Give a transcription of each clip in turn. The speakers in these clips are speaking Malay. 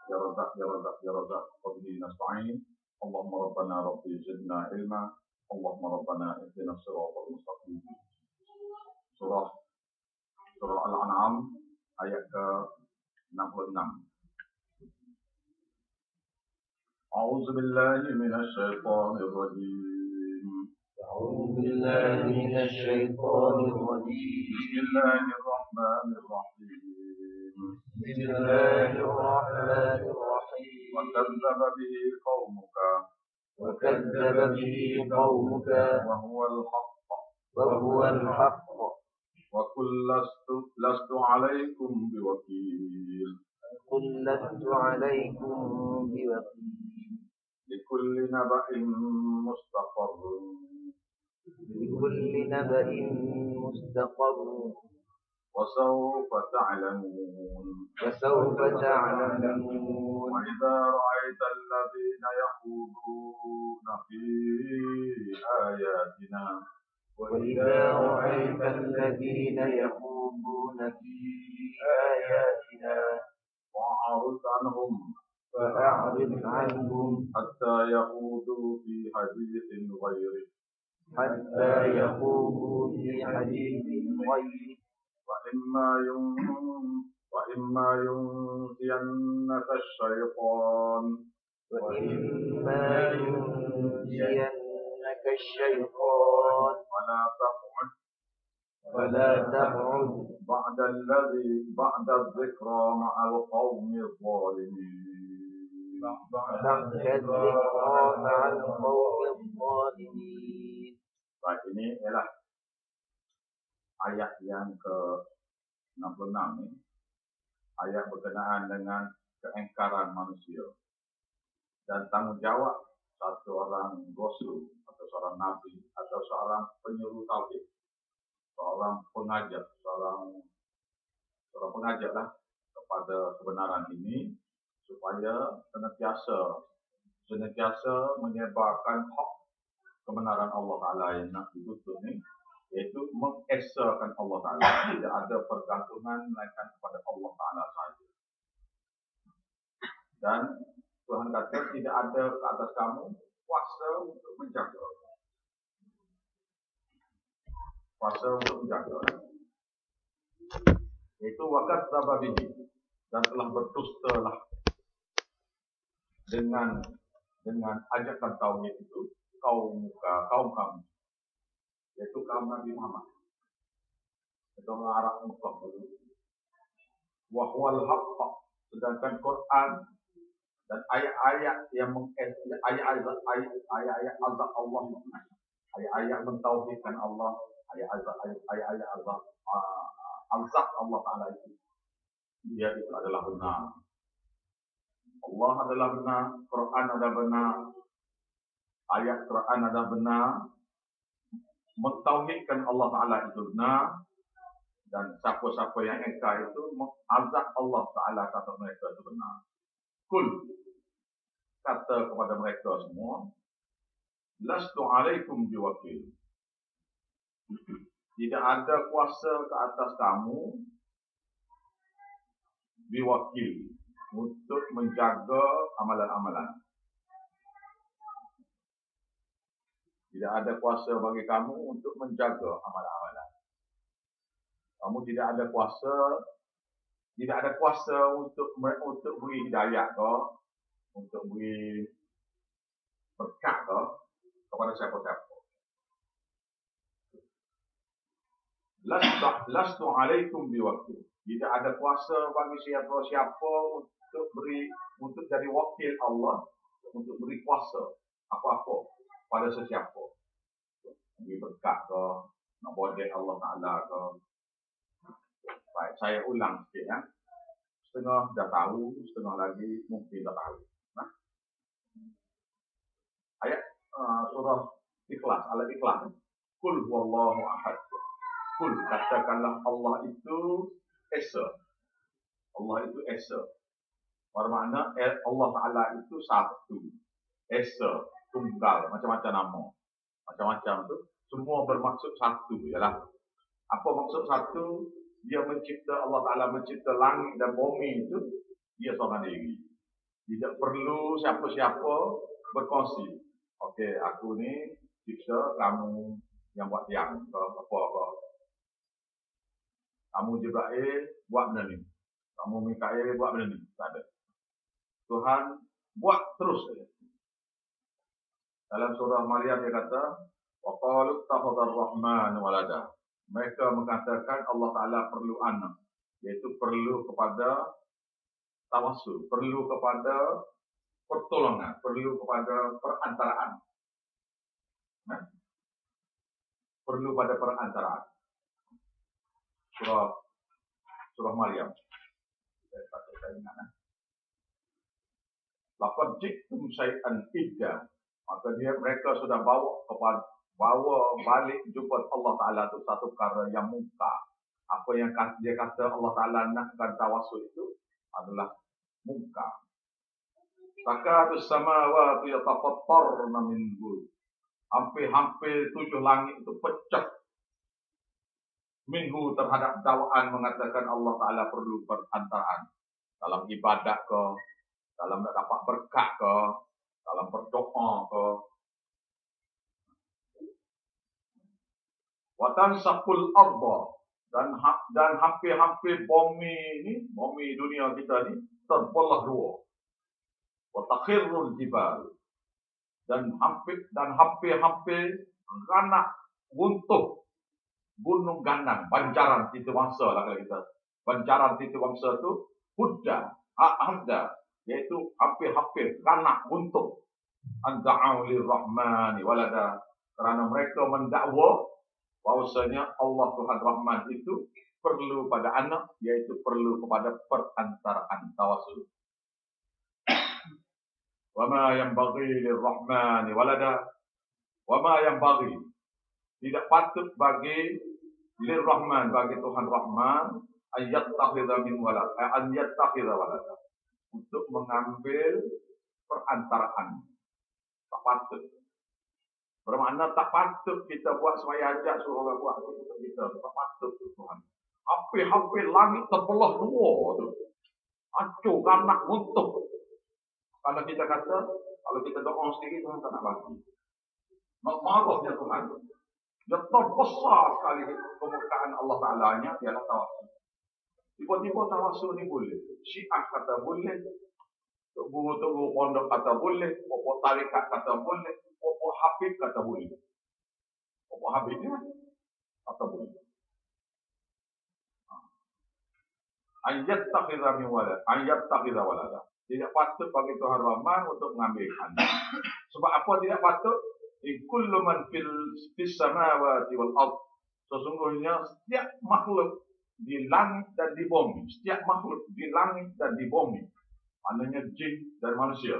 يا رزاق يا رزاق يا رزاق وبه نستعين. اللهم ربنا ربي زدنا علما. اللهم ربنا اهدنا الصراط المستقيم. Surah Al-An'am ayat ke-66. A'udzu billahi minasy syaithanir rajim. أعوذ بالله من الشيطان الرجيم. بسم الله الرحمن الرحيم. بسم الله الرحمن الرحيم. وكذب به قومك وكذب به قومك وهو الحق. وقل لست عليكم بوكيل. قل لست عليكم بوكيل. لكل نبأ مستقر. لكل نبأ مستقر. وسوف تعلمون. وإذا رأيت الذين يخوضون في آياتنا وإذا رأيت الذين يخوضون في آياتنا فأعرض عنهم حتى يخوضوا في حديث غيره. وإما ينسينك الشيطان فلا تقعد بعد الذكرى مع القوم الظالمين. Baik, ini ialah ayat yang ke-66 ini. Ayat berkenaan dengan keengkaran manusia dan tanggung jawab satu orang rasul atau seorang nabi atau seorang penyuluh tauhid, seorang pengajar, seorang pengajar lah kepada kebenaran ini supaya senantiasa menyebarkan hak kebenaran Allah Ta'ala yang nak dituntut ni, iaitu mengesakan Allah Ta'ala. Tidak ada pergantungan melainkan kepada Allah Ta'ala sahaja. Dan Tuhan kata tidak ada ke atas kamu kuasa untuk menjaga. Itu wakat sababihi, dan telah berdustalah dengan ajakan tauhid itu kaum kamu, yaitu kaum Nabi Muhammad. Itu orang Arab Mekah dulu. Wahwal haqq, sedangkan Quran dan ayat-ayat yang ayat-ayat azab Allah, ayat-ayat mentauhidkan Allah, ayat-ayat azab Allah Ta'ala itu, dia itu adalah benar. Allah adalah benar, Quran adalah benar, ayat Quran adalah benar, mentauhidkan Allah Ta'ala itu benar, dan siapa-siapa yang engkar itu mengazab Allah Ta'ala kata mereka itu benar. Kul, kata kepada mereka semua, lastu alaikum biwakil. Tidak ada kuasa ke atas kamu biwakil, untuk menjaga amalan-amalan. Tidak ada kuasa bagi kamu untuk menjaga amalan-amalan. Kamu tidak ada kuasa untuk beri hidayah ke, untuk beri berkat ke kepada siapa-siapa. Lastu alaikum biwakil. Tidak ada kuasa bagi siapa-siapa untuk jadi wakil Allah, untuk beri kuasa apa-apa pada sesiapa. Beri berkat ke, nak bodek Allah Ta'ala ke. Baik, saya ulang sikit ya. Setengah dah tahu, setengah lagi mungkin tak tahu. Nah. Ayat surah Ikhlas, Al-Ikhlas. Kul huwallahu ahad. Kul, katakanlah Allah itu Esa. Allah itu Esa. Bermakna Allah Ta'ala itu satu. Esa, tunggal, macam-macam nama. Macam-macam tu. Semua bermaksud satu. Yalah. Apa maksud satu? Dia mencipta, Allah Ta'ala mencipta langit dan bumi itu, dia seorang diri. Tidak perlu siapa-siapa berkongsi. Okey, aku ni siksa, kamu yang buat tiang ke apa-apa. Kamu Jibril buat benda ni. Kamu Mikail buat benda ni. Tak ada. Tuhan buat terus saja. Dalam surah Maryam dia kata, wa qalu ittakhadha ar-rahman walada. Mereka mengatakan Allah Taala perlu anak, iaitu perlu kepada tawassul, perlu kepada pertolongan, perlu kepada perantaraan. Perlu pada perantaraan. Surah Maryam. Saya ingat. Laqad ji'tum syai'an idda. Maka mereka sudah bawa balik jumpa Allah Taala itu satu perkara yang muka. Apa yang dia kata Allah Taala nakkan tawassul itu adalah muka. Takatus samawati yatafattarna minhu. Hampir 7 langit itu pecah minhu terhadap dakwaan mengatakan Allah Taala perlu perantaraan dalam ibadat ke, dalam nak dapat berkat ke, dalam berdoa ke. Wa tansaqul arda, dan hampir-hampir bumi dunia kita ni terbelah dua. Wa takhirrul jibal, dan hampir-hampir ganak runtuh gunung ganang, banjaran titik wangsa lah kalau kita. Banjaran titik wangsa tu hudda, ahda, iaitu hampir-hampir ganak runtuh. Anda'u lirrahmani walada, kerana mereka mendakwa bahawasanya Allah Tuhan Rahman itu perlu pada anak, iaitu perlu kepada perantaraan tawassul. Wama yanbaghi lirrahmani walada, wama yanbaghi, tidak patut bagi lirrahman, bagi Tuhan Rahman, ayyattakhidha min walad, ayyattakhidha walada, untuk mengambil perantaraan. Tak patut. Bermakna tak patut kita buat semaya ajak suruh orang buat untuk kita. Tak patut Tuhan. Hampir-hampir langit terbelah dua tu. Hancur, ganak, runtuh. Kalau kita kata, kalau kita doa sendiri, Tuhan tak nak bagi. Marahnya Tuhan. Dia terbesar sekali kemurkaan Allah Ta'ala-nya, ialah tawassul. Tiba-tiba tawassul ni boleh. Syiah kata boleh. Guru-guru pondok kata boleh. Pokok tarikat kata boleh. Pokok Habib kata boleh. Pokok Habib ni kata boleh. Ayyattakhidha min walad, ayyattakhidha walada. Tidak patut bagi Tuhan Rahman untuk mengambil anak. Sebab apa tidak patut? In kullu man fis samawati wal ard. Sesungguhnya setiap makhluk di langit dan di bumi, setiap makhluk di langit dan di bumi, maknanya jin dan manusia,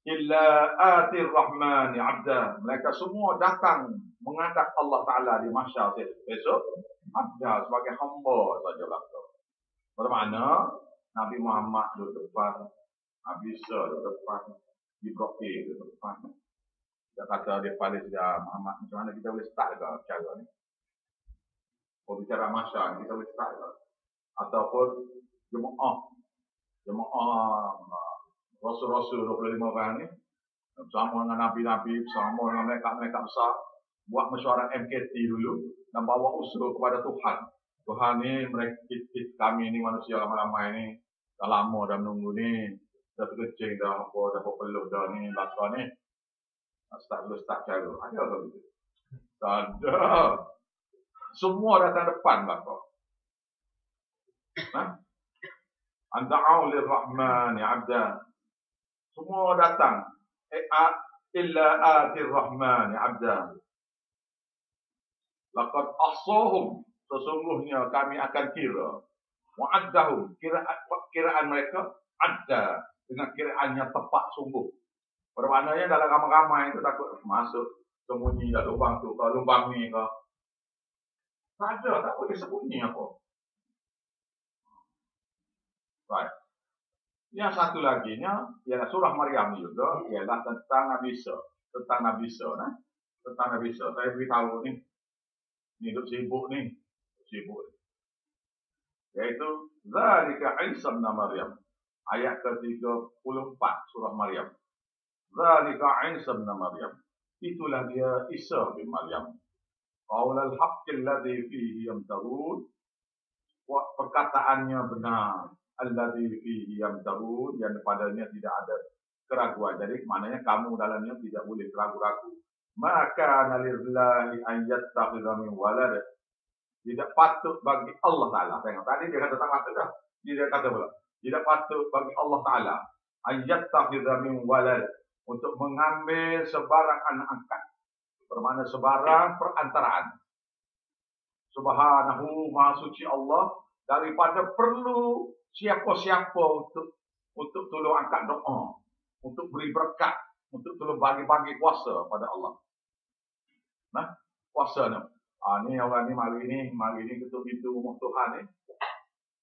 illa atir rahmani abda, mereka semua datang menghadap Allah Ta'ala di mahsyar besok, abda, sebagai hamba sajalah. Bermakna Nabi Muhammad duduk depan, Nabi Isa duduk depan, Ibrahim duduk depan. Dia kata dia paling sudah Muhammad, macam mana kita boleh start ke cara ni? Kalau bicara mahsyar, kita boleh start ke? Ataupun jemaah Rasul-Rasul 25 orang ni, bersama dengan Nabi-Nabi, bersama dengan mereka besar, buat mesyuarat MKT dulu, dan bawa usul kepada Tuhan. Tuhan ni, kami ni manusia ramai-ramai ni, dah lama dah menunggu ni, dah terkecing, dah peluh dah ni, bakar ni. Start cara. Ada ke begitu? Tak ada. Semua datang depan bakar. Anda'u lirrahmani abda. Semua datang. Illa atir rahmani abda. Laqad ahsahum. Sesungguhnya kami akan kira. Wa'addahum. Kiraan mereka ada. Dengan kiraan yang tepat sungguh. Bermaknanya dalam ramai-ramai itu takut masuk. Sembunyi dalam lubang tu. Kalau lubang ni ke. Tak ada. Tak boleh sembunyi apa. Right. Yang satu lagi nya ialah surah Maryam juga, ialah tentang Nabi Isa. Tentang Nabi Isa. Tentang Nabi Isa. Saya beritahu ni. Ni duduk sibuk ni. Yaitu Zalika Isa bin Maryam. Ayat ke-34 surah Maryam. Zalika Isa bin Maryam. Itulah dia Isa bin Maryam. Qaulal haqqil ladzi fihi yamtarun. Perkataannya benar. Alladzi fihi yamtarun, yang padanya tidak ada keraguan. Jadi maknanya kamu dalamnya tidak boleh ragu-ragu. Maka nalillahi an yattakhidha min walad. Tidak patut bagi Allah Ta'ala. Tengok, tadi dia kata tak patut dah. Dia kata pula, tidak patut bagi Allah Ta'ala an yattakhidha min walad, untuk mengambil sebarang anak angkat. Bermakna sebarang perantaraan. Subhanahu, maha suci Allah, daripada perlu siapa-siapa untuk tolong angkat doa, untuk beri berkat, untuk tolong bagi-bagi kuasa pada Allah. Nah, kuasa ni. Ni orang ni mari ni ketuk pintu rumah Tuhan ni.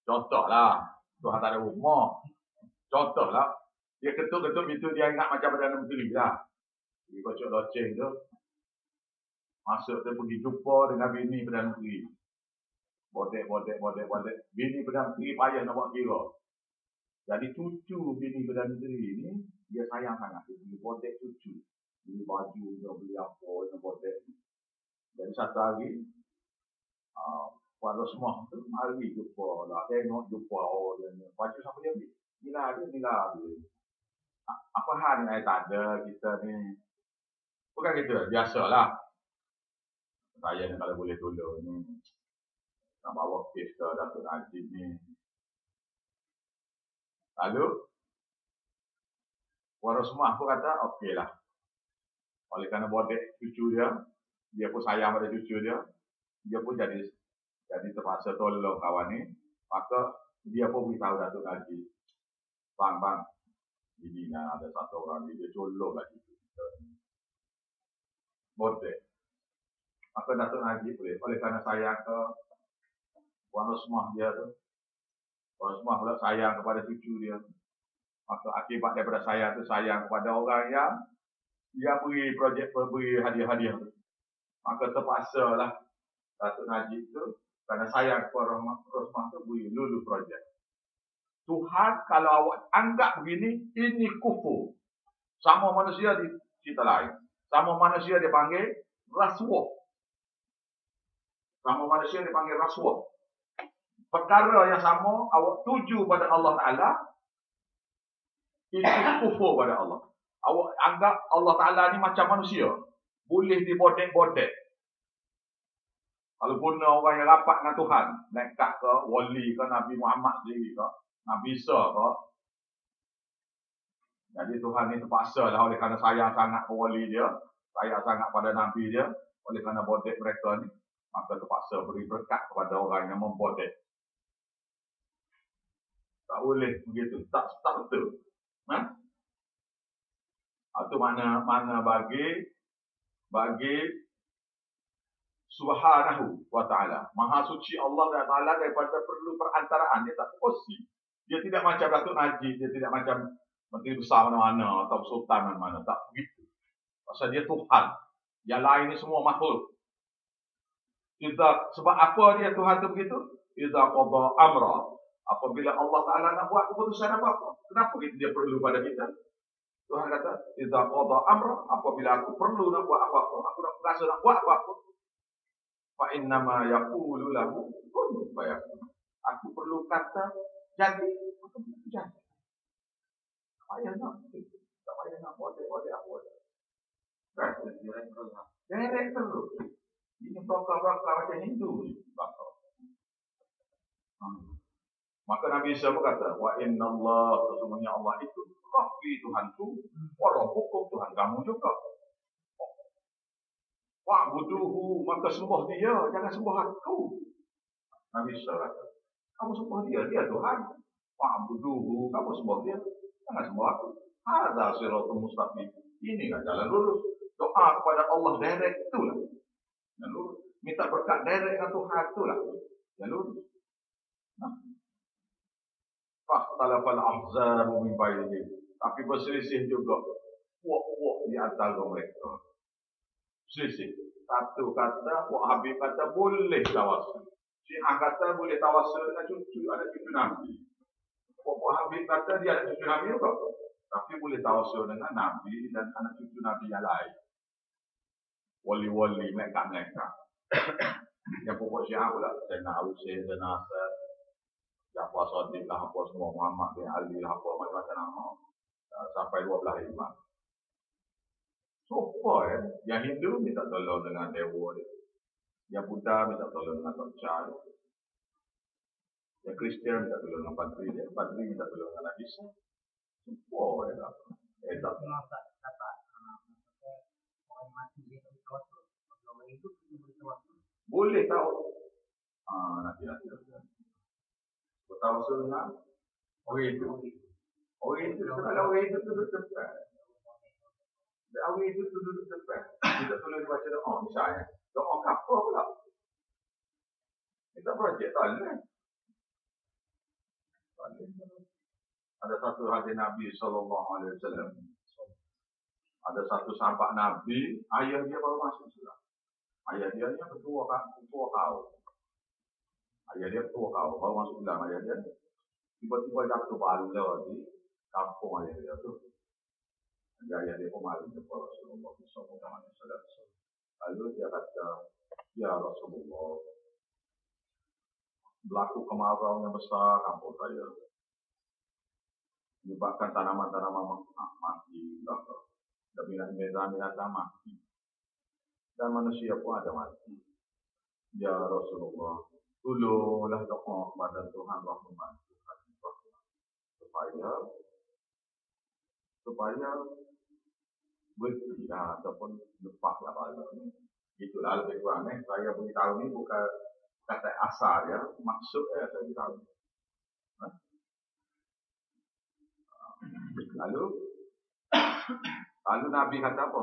Contohlah, Tuhan tak ada rumah. Contohlah, dia ketuk-ketuk pintu, dia ingat macam Perdana Menteri lah. Dia kocok loceng tu. Masuk tu pergi jumpa dengan bini Perdana Menteri. Bodek. Bini Perdana Menteri payah nak buat kira. Jadi cucu bini Perdana Menteri ni, dia sayang sangat. Dia beli bodek cucu. Beli baju, dia beli apa, dia bodek. Jadi satu hari, Puan Rosmah tu mari jumpa lah. Jumpa dia ni. Baju siapa dia beli? Nila dia. Apa hal ni? Tak ada kita ni. Bukan gitu, biasalah. Saya ni kalau boleh tolong ni, nak bawa kes ke Datuk Najib ni. Lalu, Puan Rosmah pun kata, okey lah. Oleh kerana bodek cucu dia pun sayang pada cucu dia pun jadi terpaksa tolong kawan ni. Maka dia pun beritahu Datuk Najib, bang, ini ada satu orang ni, dia colok lah cucu kita ni. Bodek. Maka Datuk Najib boleh, oleh kerana sayang ke Puan Rosmah dia tu, Puan Rosmah pula sayang kepada cucu dia. Maka akibat daripada sayang tu, sayang kepada orang yang dia beri projek, beri hadiah-hadiah tu. Maka terpaksa lah Datuk Najib tu, kerana sayang kepada Rosmah tu, beri lulu projek. Tuhan, kalau awak anggap begini, ini kufur. Sama manusia di cerita lain. Sama manusia dipanggil rasuah. Sama manusia dipanggil rasuah. Perkara yang sama, awak tuju pada Allah Ta'ala, itu kufur pada Allah. Awak anggap Allah Ta'ala ni macam manusia. Boleh dibodek-bodek. Kalau guna orang yang rapat dengan Tuhan, nekat ke, wali ke, Nabi Muhammad sendiri ke, Nabi Isa ke. Jadi Tuhan ni terpaksa lah oleh kerana sayang sangat ke wali dia, sayang sangat pada Nabi dia, oleh kerana bodek mereka ni, maka terpaksa beri berkat kepada orang yang membodek. Tak boleh begitu, tak betul. Itu mana bagi Subhanahu wa ta'ala. Maha suci Allah Ta'ala daripada perlu perantaraan. Dia tak kursi. Dia tidak macam Datuk Najib. Dia tidak macam menteri besar mana-mana atau sultan mana-mana. Tak begitu. Pasal dia Tuhan. Yang lain ni semua makhluk. Sebab apa dia Tuhan tu begitu? Idza qada amra. Apabila Allah Ta'ala nak buat keputusan apa-apa. Kenapa dia perlu pada kita? Tuhan kata, idza qada amra, apabila aku perlu nak buat apa-apa, aku nak berasa nak buat apa-apa, fa innama yaqulu lahu kun fayakun. Aku perlu kata jadi, aku jadi. Tak payah nak bodek apa. Direct terus. Ini prokar-prokar macam Hindu ni. Maka Nabi Isa berkata, wa inna Allah, sesungguhnya Allah itu Rabbi Tuhanku, wa Rabbukum, Tuhan kamu juga. Wa'buduhu, maka sembah dia, jangan sembah aku. Nabi Isa kata, kamu sembah dia Tuhan. Wa'buduhu, kamu sembah dia, jangan sembah aku. Hadza siratul mustaqim. Inilah jalan lurus. Doa kepada Allah direct itulah. Jalan lurus. Minta berkat direct dengan Tuhan itulah. Jalan lurus. Fakhtalafal ahzabu min bainihim. Tapi berselisih juga puak-puak di antara mereka. Selisih. Satu kata, Wahabi kata boleh tawasul. Syiah kata boleh tawassul dengan cucu, ada cucu Nabi. Pokok Habib kata dia ada cucu Nabi juga. Tapi boleh tawassul dengan Nabi dan anak cucu Nabi yang lain. Wali-wali mereka-mereka. Yang pokok Syiah pula. Sayyidina Husain, Sayyidina Hasan, Ja'far Shadiq lah, apa semua, Muhammad bin Ali lah, apa macam-macam nama. Sampai 12 imam. So far, yang Hindu minta tolong dengan dewa dia. Yang Buddha minta tolong dengan Tocca. Yang Kristian minta tolong dengan Padri dia. Padri minta tolong dengan Nabi Isa. Semua ya tak. Tak. Boleh tahu. Nanti. Bertawassul dengan orang itu. Orang itu kalau orang itu duduk tepat. Orang itu duduk tepat. Kita boleh baca doa misalnya. Doa kapal pula. Kita projek tak boleh. Ada satu hadis Nabi SAW. Ada satu sahabat Nabi, ayah dia baru masuk Islam. Ayah dia ni ketua kaum. Ayah dia ketua kaum, baru masuk Islam ayah dia. Tiba-tiba jatuh bala di kampung ayah dia tu. Ayah dia pun malu kepada Rasulullah SAW. Lalu dia kata, ya Rasulullah, berlaku kemarau yang besar kampung saya. Menyebabkan tanaman-tanaman mati. Dan binatang mati. Dan manusia pun ada mati. Ya Rasulullah, tolonglah doa kepada Tuhan Rahman. Supaya berhentilah ataupun lepaslah bala ni. Itulah lebih kurang saya beritahu ni bukan kata asal ya, maksud saya beritahu. Lalu Nabi kata apa?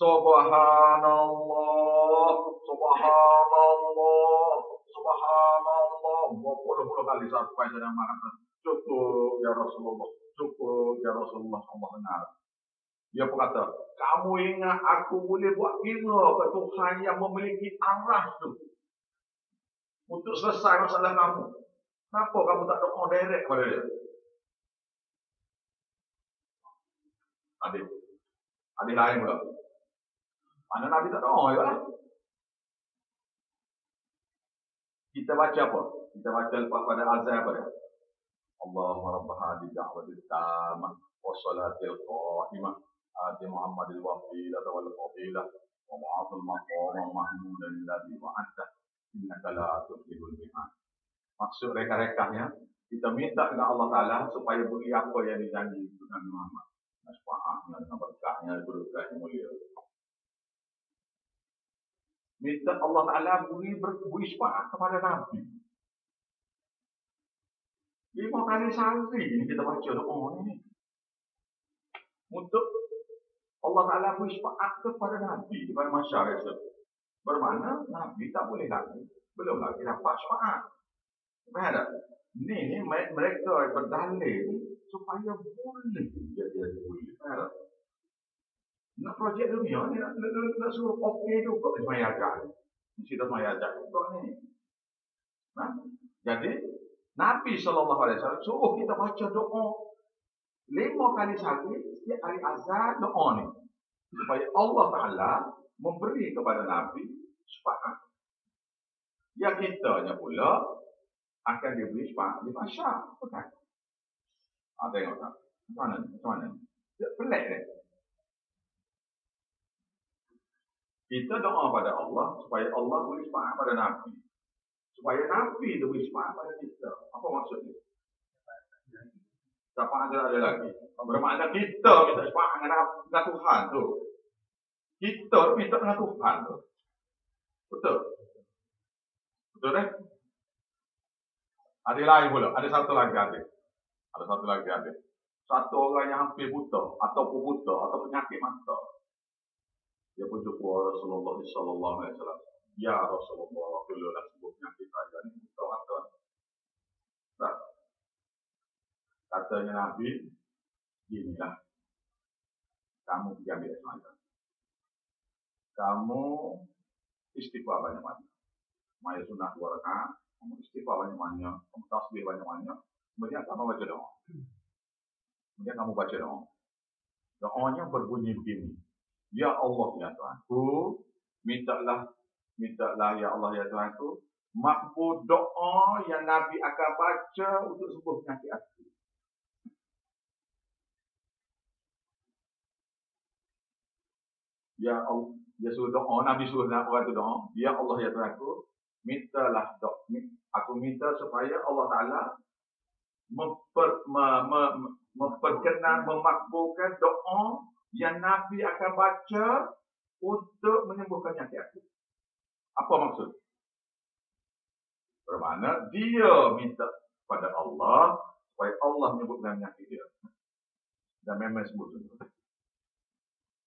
Subhanallah, Subhanallah, Subhanallah. Berpuluh-puluh kali sampai saya kata, cukup ya Rasulullah, cukup ya Rasulullah. Allah benar. Dia pun kata, kamu ingat aku boleh buat kira ke Tuhan yang memiliki arah tu untuk selesai masalah kamu. Kenapa kamu tak doa direct kepada dia? Adik lain pula. Mana Nabi tak doa ya? Kita baca apa? Kita baca lepas pada azan apa dia? Allahumma rabb hadhihi da'watil tammah wassalatil qa'imah ati Muhammadil wasilata wal fadilah wa ba'athul maqam mahmudan alladhi wa'adta innaka la tukhliful mi'ad. Maksud reka-rekahnya, kita minta dengan Allah Ta'ala supaya beri apa yang dijanji dengan Muhammad. Nasfa'ahnya dengan berkahnya, berkahnya mulia. Minta Allah Ta'ala beri syafaat kepada Nabi. 5 kali sehari ini kita baca doa ini. Untuk Allah Ta'ala beri syafaat kepada Nabi, kepada masyarakat. Bermakna Nabi tak boleh lagi, belum lagi dapat syafaat. Faham? Ini mereka berdalil supaya boleh jadi boleh. Faham? Nak projek dunia ni nak suruh okey juga semaya ajak. Mesti dah semaya ajak juga ni. Nah, jadi Nabi SAW suruh kita baca doa 5 kali sehari setiap kali azan doa ni supaya Allah Ta'ala memberi kepada Nabi syafaat. Ya kitanya pula akan diberi syafaat di masyarakat. Bukan? Tengok tak? Macam mana? Pelik ni. Kita doa pada Allah supaya Allah beri syafaat pada Nabi. Supaya Nabi beri syafaat pada kita. Apa maksudnya? Syafaat ada lagi. Bermakna kita minta syafaat dengan Tuhan tu. Kita minta dengan Tuhan tu. Betul? Betul kan? Ada lain pula. Ada satu lagi ada. Satu orang yang hampir buta ataupun penyakit mata. Dia pun jumpa Rasulullah SAW. Ya Rasulullah, tolonglah sembuh penyakit saya ni. Buta mata. Tak. Katanya Nabi, inilah. Kamu pergi ambil semacam. Kamu istighfar banyak-banyak. Maya sunnah 2 rakaat. kamu istighfar banyak-banyak, kamu tasbih banyak-banyak, kemudian kamu baca doa. Kemudian kamu baca doa. Doanya berbunyi begini. Ya Allah ya Tuhanku, mintalah ya Allah ya Tuhanku, makbul doa yang Nabi akan baca untuk sembuh penyakit aku. Ya Allah, dia suruh doa, Nabi suruh orang tu doa. Ya Allah ya Tuhanku, mintalah doa. Aku minta supaya Allah Ta'ala memperkenan, memakbulkan doa yang Nabi akan baca untuk menyembuhkan penyakit aku. Apa maksud? Bermakna dia minta pada Allah supaya Allah menyembuhkan penyakit dia. Dan memang sembuh.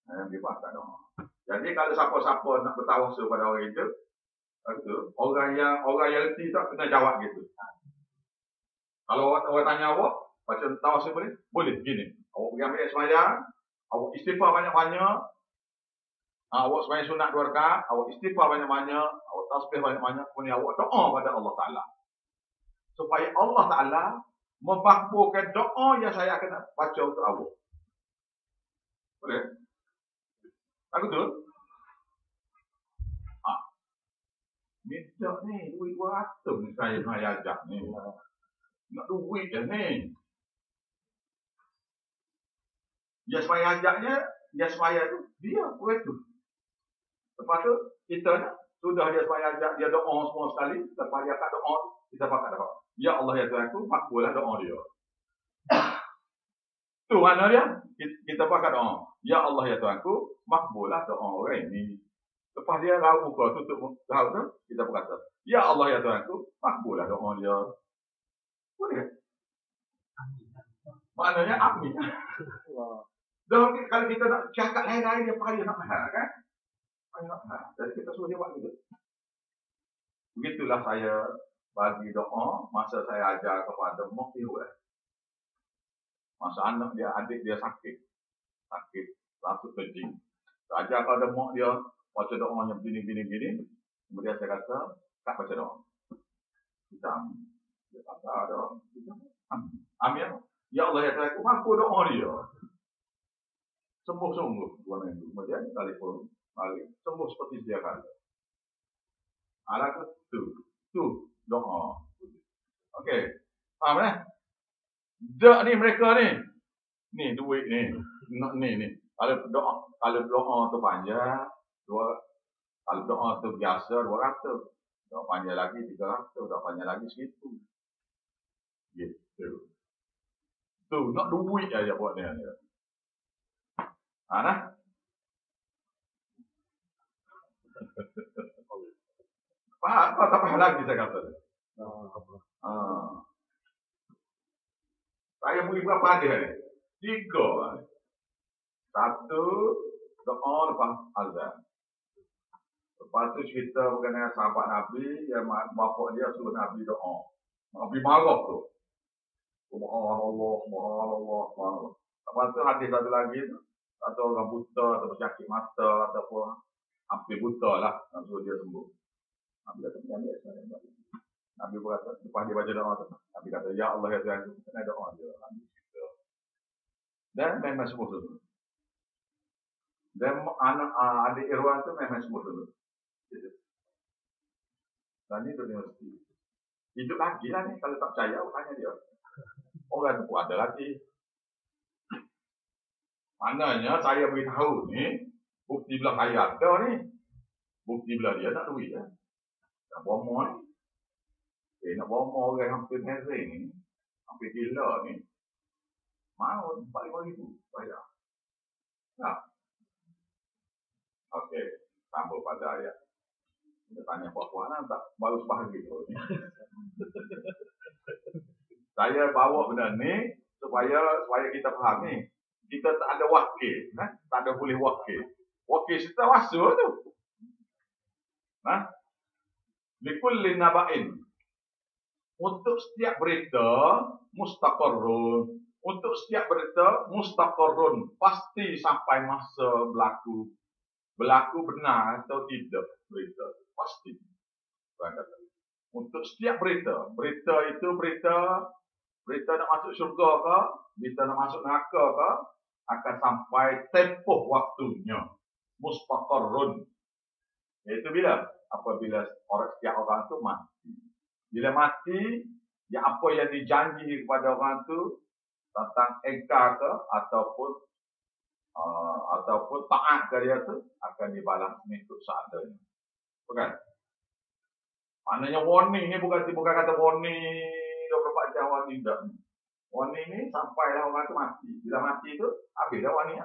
Yang dibahas doa. Jadi kalau siapa-siapa nak bertawassul pada orang itu, orang yang reti tak kena jawab gitu. Kalau orang tanya awak, baca tawassul boleh? Boleh, gini. Awak pergi ambil sembahyang, awak istighfar banyak-banyak, awak sembahyang sunat 2 rakaat, awak istighfar banyak-banyak, awak tasbih banyak-banyak, kemudian awak doa pada Allah Ta'ala. Supaya Allah Ta'ala memakbulkan doa yang saya akan baca untuk awak. Boleh? Tak betul? Minta ni, duit 200 ni saya ajak ni. Nak duit je ni. Dia semaya ajaknya, dia semaya tu, dia kuat tu. Lepas tu, kita sudah dia semaya ajak, dia doa semua sekali, lepas dia kat doa, kita pakat dapat. Ya Allah ya Tuhanku, makbullah doa dia. Tu mana dia? Kita pakat doa. Ya Allah ya Tuhanku, makbullah doa orang ini. Lepas dia rauh muka, tutup rauh tu, kita berkata, Ya Allah ya Tuhanku, makbullah doa dia. Boleh? Maknanya amin. Dan kalau kita nak cakap lain-lain, dia payah nak mahal kan? Payah nak mahal. Jadi kita suruh dia buat gitu. Begitulah saya bagi doa masa saya ajar kepada Mufti Hurai. Masa anak dia, adik dia sakit, langsung kencing. Saya ajar kepada mak dia, baca doanya begini. Kemudian saya kata, tak baca doa. Kita amin. Dia kata doa. Amin. Ya Allah ya Tuhan, aku doa dia. Sembuh sungguh 2 minggu. Kemudian telefon balik, sembuh seperti dia kata. Alat tu doa. Okey. Faham eh? Dak ni mereka ni. Ni duit ni. Ni. Kalau doa tu panjang, kalau doa tu biasa 200. Doa panjang lagi 300, doa panjang lagi 1000. Gitu. Tu nak duit aja buat dia. Nah. Faham? Tak faham lagi saya kata. Saya beri berapa hadiah ni? 3. 1 doa lepas azan. Lepas tu cerita mengenai sahabat Nabi yang bapa dia suruh Nabi doa. Nabi marah tu. Subhanallah. Lepas tu hadis satu lagi tu. Atau orang buta atau penyakit mata ataupun hampir buta lah. Suruh dia sembuh. Nabi kata, Nabi berkata, lepas dia baca doa tu, Nabi kata, Ya Allah ya Tuhan, kena doa dia. Dan memang sembuh dulu. Dan adik Irwan tu memang sembuh dulu. Dan ini universiti. Hidup lagi lah ni, kalau tak percaya, tanya dia. Orang tu ada lagi. Maknanya saya beritahu ni, bukti belah saya ada ni. Bukti belah dia tak duit ya. Nak bomoh ni. Nak bomoh orang hampir merah ni. Hampir gila ni. Mau 45,000 bayar. Tak. Okey. Tambah pada ayat. Kita tanya puan-puan lah. Tak baru sebahagi tu. Saya bawa benda ni supaya kita faham ni. Kita tak ada wakil. Tak ada boleh wakil. Wakil kita wasul tu. Likulli naba'in. Untuk setiap berita mustaqarrun. Untuk setiap berita mustaqarrun. Pasti sampai masa berlaku. Berlaku benar atau tidak berita. Pasti. Untuk setiap berita. Berita itu berita nak masuk syurga ke, berita nak masuk neraka ke, akan sampai tempoh waktunya. Mustaqarrun. Iaitu bila? Apabila setiap orang itu mati. Bila mati, ya apa yang dijanji kepada orang itu tentang engkar ke ataupun taat ke dia tu akan dibalas mengikut seadanya. Bukan? Maknanya warning ni bukan kata warning 24 jam warning tak. Warning ni sampailah orang tu mati. Bila mati tu habislah warning.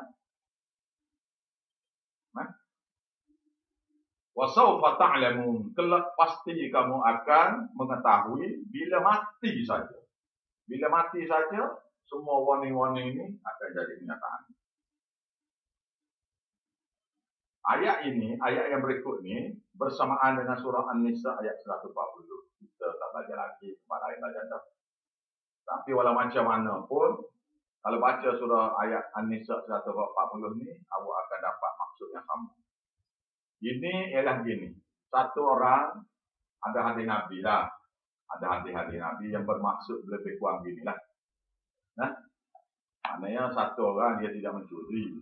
Wa sawfa ta'lamun, kelak pasti kamu akan mengetahui bila mati saja. Bila mati saja semua warning-warning ini akan jadi kenyataan. Ayat yang berikut ni bersamaan dengan surah An-Nisa ayat 140. Kita tak belajar lagi, tempat lain belajar dah. Tapi walau macam mana pun, kalau baca surah ayat An-Nisa 140 ni, awak akan dapat maksud yang sama. Ini ialah gini. Satu orang ada hadis Nabi lah. Ada hadis-hadis Nabi yang bermaksud lebih kurang gini lah. Maknanya satu orang dia tidak mencuri.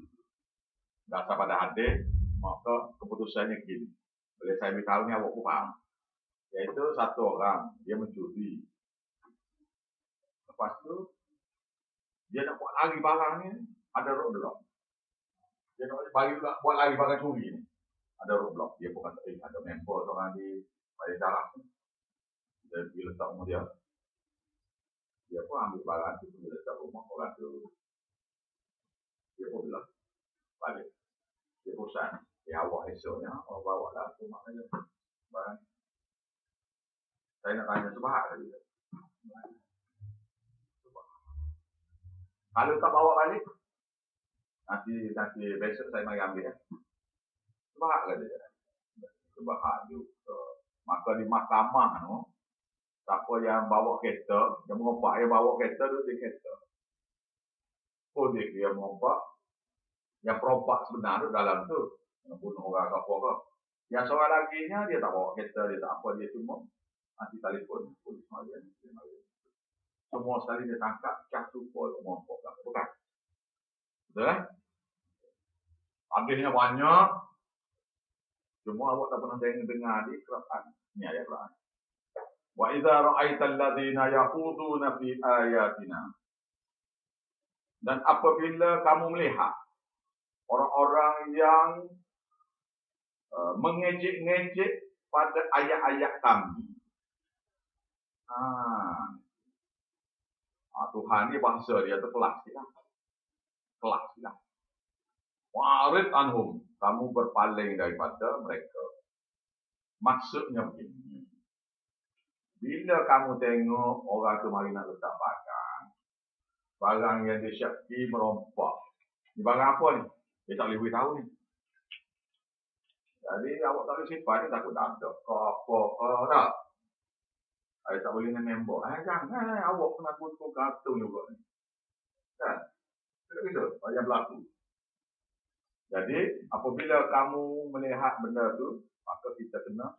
Dasar pada hadis, maka keputusannya gini. Boleh saya beritahu ni awak faham. Iaitu satu orang dia mencuri. Lepas tu dia nak buat lagi barang ni ada roadblock. Dia nak buat lagi barang curi ni. Ada roadblock. Dia pun kata ada member orang di Balai Darah ni. Dia pergi letak rumah dia. Dia pun ambil barang tu pergi letak rumah orang tu. Dia pun bilang balik. Dia pesan. Awak esoknya, awak bawa lah tu maknanya barang. Saya nak tanya sebahak tadi. Kalau tak bawa balik, nanti besok saya mari ambil. Sebahak ke dia? Sebahak juga. Maka di mahkamah tu, siapa yang bawa kereta, yang mengumpak yang bawa kereta tu di kereta. Oh dia mengumpak, yang perompak sebenar tu dalam tu. Yang bunuh orang ke apa ke. Yang seorang laginya dia tak bawa kereta, dia tak apa, dia cuma nanti telefon polis Malian. Semua sekali dia tangkap, cak supol, mengompok. Bukan? Betul kan? Habisnya banyak. Semua awak tak pernah dengar di Quran. Ini ayat Quran. Wa idza ra'aital ladzina yaquduna fi ayatina. Dan apabila kamu melihat orang-orang yang mengejek-ngejek pada ayat-ayat kami. Tuhan ni bahasa dia tu kelas lah. Kelas lah. Wa'arid anhum. Kamu berpaling daripada mereka. Maksudnya begini. Bila kamu tengok orang tu mari nak letak barang yang dia syaki merompak. Ni barang apa ni? Dia tak boleh tahu ni. Jadi awak tak boleh simpan ni takut tak ada. Kau tak? Saya tak boleh member. Jangan awak kena kutuk kartu juga ni. Kan? Begitu. Yang berlaku. Jadi apabila kamu melihat benda tu, maka kita kena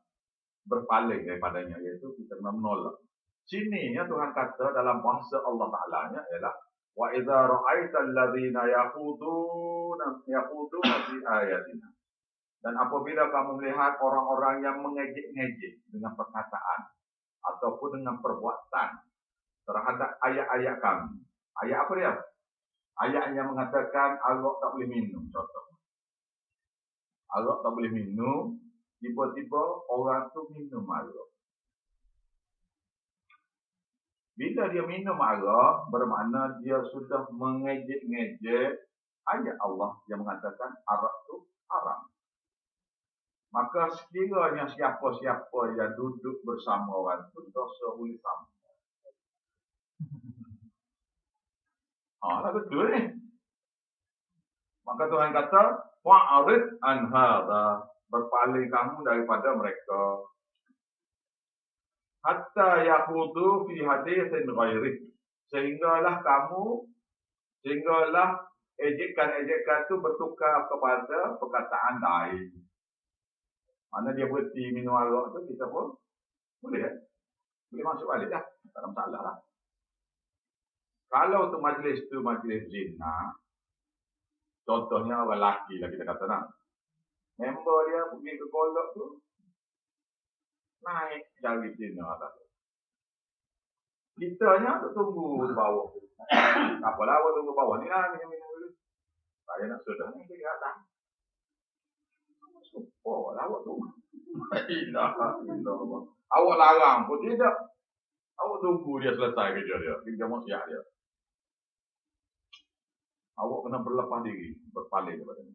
berpaling daripadanya. Iaitu kita kena menolak. Sini ya Tuhan kata dalam bahasa Allah Ta'ala nya ialah wa idza ra'aital ladzina yaquduna fi ayatina. Dan apabila kamu melihat orang-orang yang mengejek-ngejek dengan perkataan ataupun dengan perbuatan terhadap ayat-ayat kami. Ayat apa dia? Ayat yang mengatakan Allah tak boleh minum. Contoh. Allah tak boleh minum. Tiba-tiba orang tu minum Allah. Bila dia minum arak, bermakna dia sudah mengejek-ngejek ayat Allah yang mengatakan arak itu haram. Maka sekiranya siapa-siapa yang duduk bersama orang itu, dosa boleh sama. Betul ni. Maka Tuhan kata, wa'arid an hadha. Berpaling kamu daripada mereka. Hatta yaqudu fi haditsin ghairi. Sehinggalah ejekan-ejekan itu bertukar kepada perkataan lain. Mana dia berhenti minum arak tu kita pun boleh boleh masuk balik dah. Tak ada masalah lah. Kalau tu majlis zina, contohnya orang lelaki lah kita kata nak. Member dia pergi ke kolok tu, naik cari zina atas. Kitanya tu tunggu di bawah. Apalah awak tunggu bawah ni lah, minum-minum dulu. Saya nak sudah ni pergi atas. Sumpah lah awak tunggu. Awak larang pun tidak. Awak tunggu dia selesai kerja dia. Kerja maksiat dia. Awak kena berlepas diri. Berpaling daripada ni.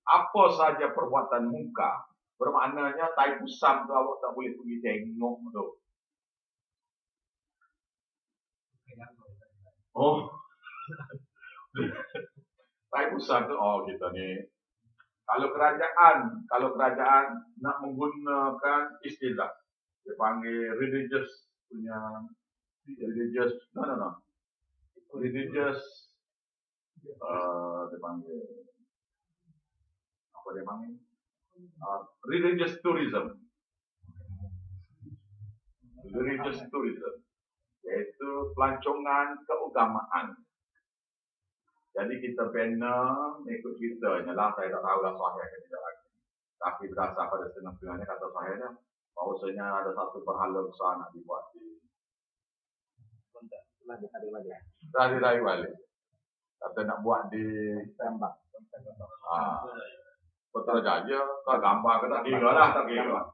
Apa saja perbuatan muka. Bermaknanya tai pusam tu awak tak boleh pergi tengok tu. Oh. Tai pusam tu. Oh kita ni. Kalau kerajaan nak menggunakan istilah. Dia panggil religious punya religious religious dia panggil apa dia panggil religious tourism iaitu pelancongan keagamaan. Jadi kita bina ikut ceritanya lah, saya tak tahu lah sahih ke tidak lagi. Tapi berdasar pada setengah-setengahnya kata sahihnya bahawasanya ada satu berhala besar nak dibuat di Tadi balik. Kata nak buat di Tembak. Putrajaya, tak gambar ke tak kira lah, tak kira.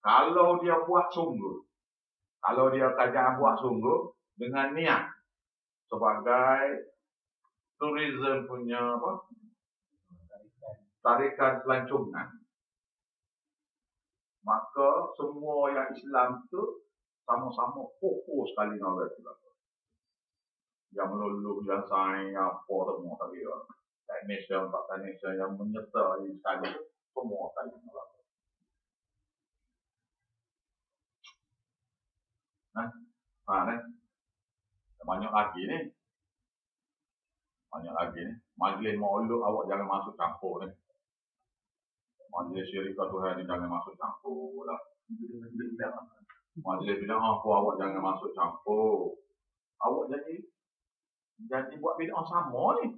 Kalau dia buat sungguh, kalau dia kerajaan buat sungguh dengan niat sebagai tourism punya apa? Tarikan pelancongan. Maka semua yang Islam tu sama-sama kokoh sekali dengan orang Islam. Yang melulu, yang saing, apa semua tak kira. Technician, tak technician yang menyertai sekali semua sekali dengan orang. Banyak lagi ni. Majlis maulud awak jangan masuk campur ni. Majlis syarikat Tuhan ni jangan masuk campur lah. Majlis bid'ah apa awak jangan masuk campur. Awak jadi buat bid'ah sama ni.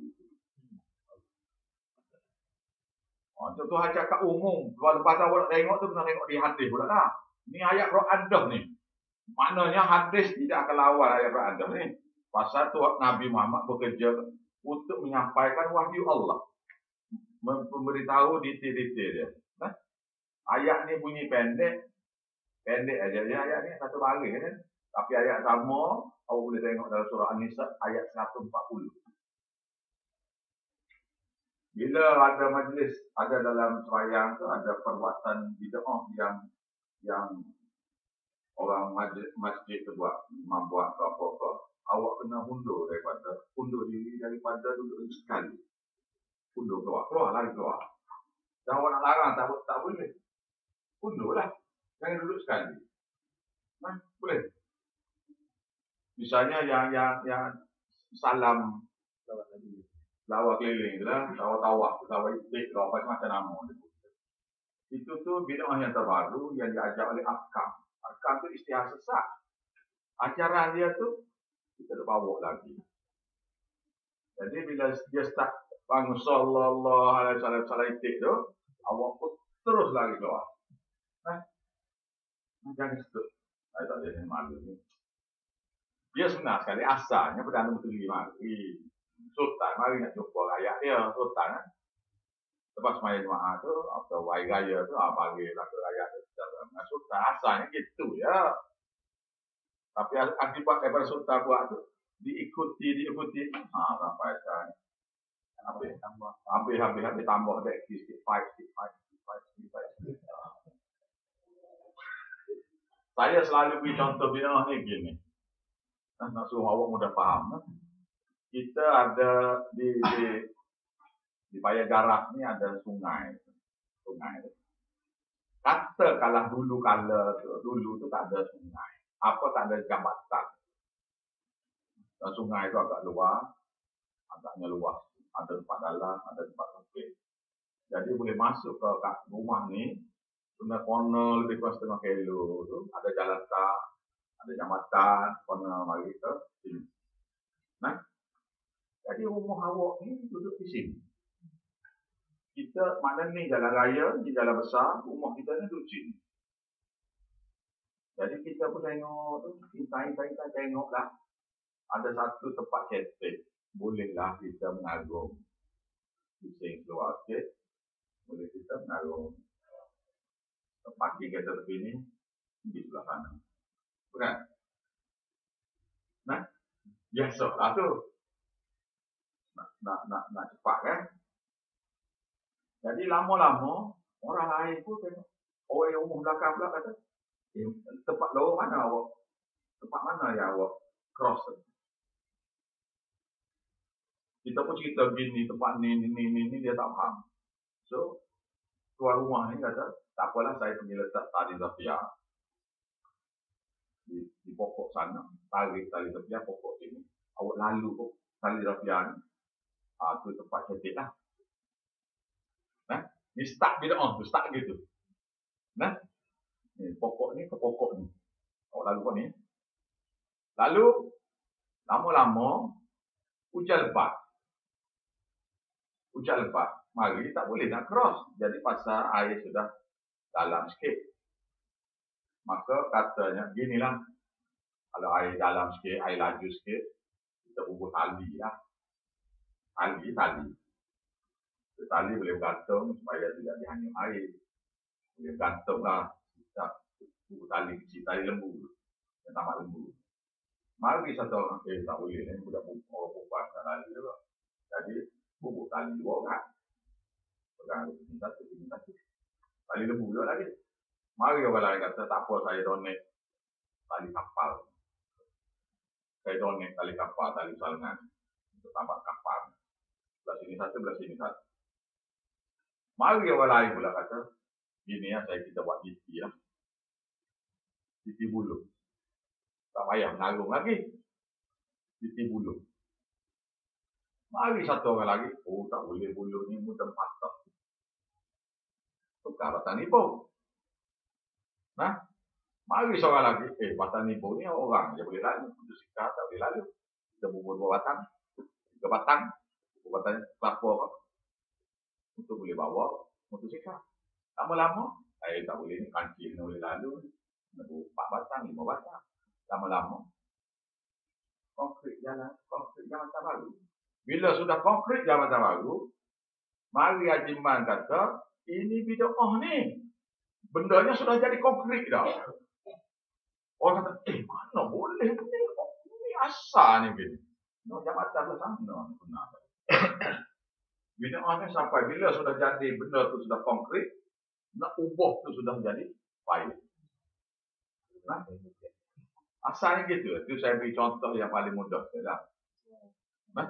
Contoh hajat kat umum. Lepas awak nak tengok tu kena tengok di hadis pula lah. Ni ayat Quran dah ni. Maknanya hadis tidak akan lawan ayat Quran dah ni. Pasal tu Nabi Muhammad bekerja untuk menyampaikan wahyu Allah. Memberitahu detail-detail dia. Nah, ayat ni bunyi pendek aja. Ayat ni satu baris kan. Tapi ayat sama, awak boleh tengok dalam surah An-Nisa ayat 140. Bila ada majlis, ada dalam sembahyang tu ada perbuatan bid'ah yang orang masjid tu buat, imam buat apa-apa, awak kena undur diri daripada duduk sekali. Undur lari keluar. Dan awak nak larang tak boleh. Undurlah. Jangan duduk sekali. Nah, boleh. Misalnya yang salam lawak keliling tu lah, lawak itik, lawak macam nama tu. Itu tu bid'ah yang terbaru yang diajar oleh Akam. Akam tu istilah sesat. Ajaran dia tu kita tak bawa lagi. Jadi bila dia start bangun sallallahu alaihi wasallam salat itik tu, awak pun terus lari keluar. Jangan stop. Saya tak ada malu ni. Dia sebenar sekali asalnya Perdana Menteri mari. Sultan mari nak jumpa rakyat dia, Sultan kan. Lepas sembahyang Jumaat tu, atau hari raya tu, bagilah ke rakyat tu. Sultan asalnya gitu ya. Tapi akibat daripada Sultan buat tu, diikuti. Sampai sekarang. Habis tambah sikit 5. Saya selalu beri contoh bid'ah ni gini. Nak suruh awak mudah faham. Kita ada di Paya Garah ni ada sungai. Katakanlah dulu tu tak ada sungai. Tak ada jambatan. Dan sungai itu agaknya luas. Ada tempat dalam, ada tempat sempit. Jadi boleh masuk ke rumah ni Sungai Kono lebih kurang setengah kilo tu, ada jalan kah, ada jambatan, Kono mari ke sini. Nah, jadi rumah awak ni duduk di sini. Kita mana ni jalan raya, di jalan besar, rumah kita ni duduk sini. Jadi kita pun tengok tu, kita tengoklah. Ada satu tempat cetek, bolehlah kita mengagung. Bising keluar sikit, boleh kita mengagung. Tempat kita tepi ni, di sebelah sana. Bukan? Nah, biasa lah tu. Nak cepat kan? Jadi lama-lama, orang lain pun tengok. Orang yang umum belakang pula kata, tempat lorong mana awak? Tempat mana yang awak cross? Kita pun cerita begini, tempat ni, dia tak faham. So, tuan rumah ni kata, tak apalah saya pergi letak tali rafia di pokok sana, tarik tali rafia pokok sini. Awak lalu pun tali rafia ni, tu tempat cetek lah. Nah, ni start bid'ah tu, start gitu. Nah, ni pokok ni ke pokok ni. Awak lalu pun ni. Lalu, lama-lama, hujan lebat. Mari tak boleh nak cross. Jadi pasal air sudah dalam sikit. Maka katanya, ginilah. Kalau air dalam sikit, air laju sikit, kita bubuh tali lah. Tali. Tali boleh gantung supaya tidak dihanyut air. Boleh gantung lah. Kita bubuh tali kecil, tali lembu. Yang tambah lembu. Mari satu orang, tak boleh. Ini sudah orang perempuan dan tali juga. Jadi, bubuh tali dua orang. Pegang ini satu. Tali lembu juga lagi. Mari orang lain kata, tak apa saya donate tali kapal. Saya donate tali kapal, tali salengan. Untuk tambah kapal. Belah sini satu. Mari orang lain pula kata, gini ya, kita buat titi lah. Titi bulu. Tak payah mengagung lagi. Titi bulu. Mari satu orang lagi, tak boleh bulu ni mudah patah. Tukar batang nipu. Nah, mari seorang lagi, batang nipu ni orang dia boleh lalu. Untuk sikap tak boleh lalu. Kita bubur 2 batang. 3 batang. Batang kelapa untuk boleh bawa untuk sikap. Lama-lama, tak boleh ni kancing boleh lalu. 4 batang, 5 batang. Lama-lama, konkret jalan macam baru. Bila sudah konkret jabatan baru, mari Haji Man kata, ini bid'ah ni. Bendanya sudah jadi konkret dah. Orang kata, mana boleh ni? Ini asal ni begini. Jabatan bersama ni benar. Bid'ah ni sampai bila sudah jadi benda tu sudah konkret, nak ubah tu sudah jadi baik. Nah, asalnya gitu. Itu saya beri contoh yang paling mudah. Nah,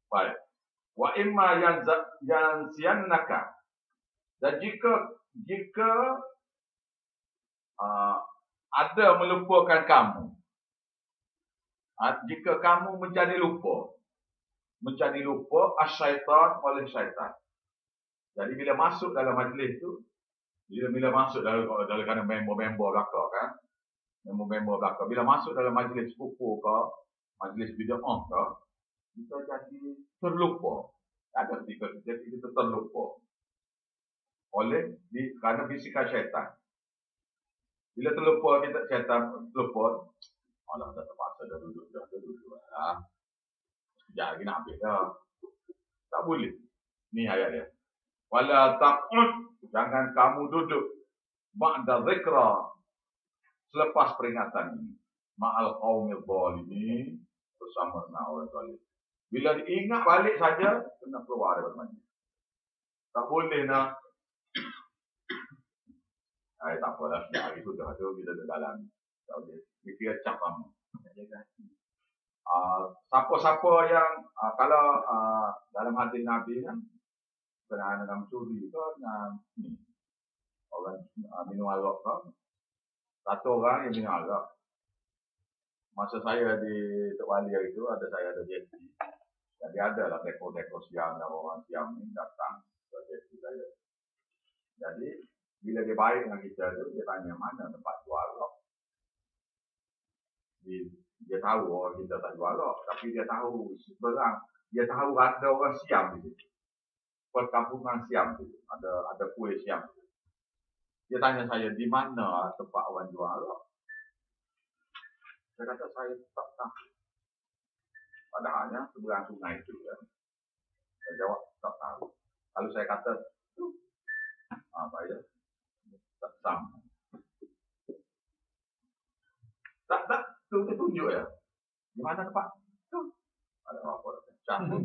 baik. Wa imma yanziyannaka. Dan jika ada melupakan kamu, jika kamu menjadi lupa asyaitan oleh syaitan. Jadi bila masuk dalam majlis tu, bila masuk dalam kerana member-member belakang kan, member-member belakang, bila masuk dalam majlis kupu ke, majlis bid'ah ke, kita jadi terlupa. Ada ketika kita terlupa kerana bisikan syaitan. Bila terlupa syaitan terlupa, Allah dah terpaksa dah duduk lah. Sekejap lagi nak habis dah. Tak boleh. Ni ayat dia. Wala taq'ud, jangan kamu duduk ba'da zikra, selepas peringatan ini. Ma'al qaumil zalimin, bersama orang zalim. Bila diingat balik saja, kena keluar daripada majlis. Tak boleh nak. Tak apalah, hari sudah tu kita dalam. Tak boleh. Fikir cap kamu. Siapa-siapa yang kalau dalam hadis Nabi kan, kena mencuri ke, orang minum arak ke, satu orang yang minum arak. Masa saya di Tok Wali itu, saya ada JT. Jadi ada lah dekor siang dan orang siang ni datang ke JT saya. Jadi bila dia baik dengan kita tu, dia tanya mana tempat jual rok. Dia tahu orang kita tak jual rok, tapi dia tahu seberang, dia tahu ada orang Siam di situ. Perkampungan Siam tu, ada kuih Siam tu. Dia tanya saya, di mana tempat orang jual rok? Saya kata, saya tak tahu. Padahalnya seberang sungai itu ya. Saya jawab, tak tahu. Lalu saya kata, apa ya? Tak sama. Tak, tu dia tunjuk ya. Di mana tempat? Tu. Ada apa? Cabut.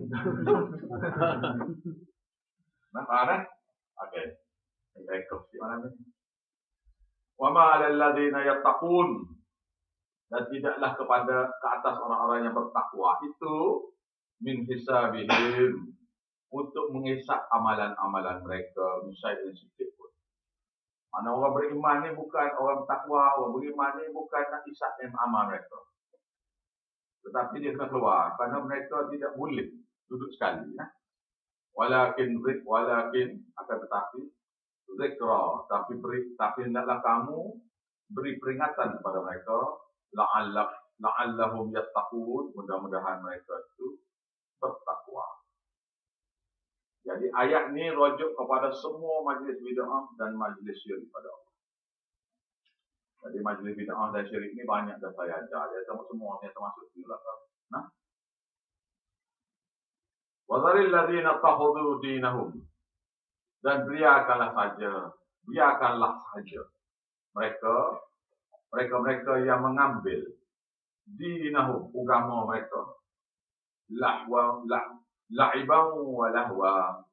Nah, ada? Okey. Baiklah, di mana ni? Wa ma 'alal ladzina yattaqun. Dan tidaklah kepada ke atas orang-orang yang bertakwa itu min hisabihim untuk menghisap amalan-amalan mereka misalnya sedikit pun. Mana orang beriman ni bukan orang bertakwa, orang beriman ni bukan nak hisap amal mereka. Tetapi dia kena keluar kerana mereka tidak boleh duduk sekali ya. Walakin akan tetapi zikra, tapi hendaklah kamu beri peringatan kepada mereka la'allahum yattaqun, mudah-mudahan mereka itu bertakwa. Jadi ayat ni rujuk kepada semua majlis bid'ah dan majlis syirik pada Allah. Jadi majlis bid'ah dan syirik ni banyak dah saya ajar. Dia semuanya termasuk di belakang. Nah. Wa zaril ladzina takhudhu dinahum. Dan biarkanlah saja mereka yang mengambil dinahum, agama mereka, la'iban wa lahwa.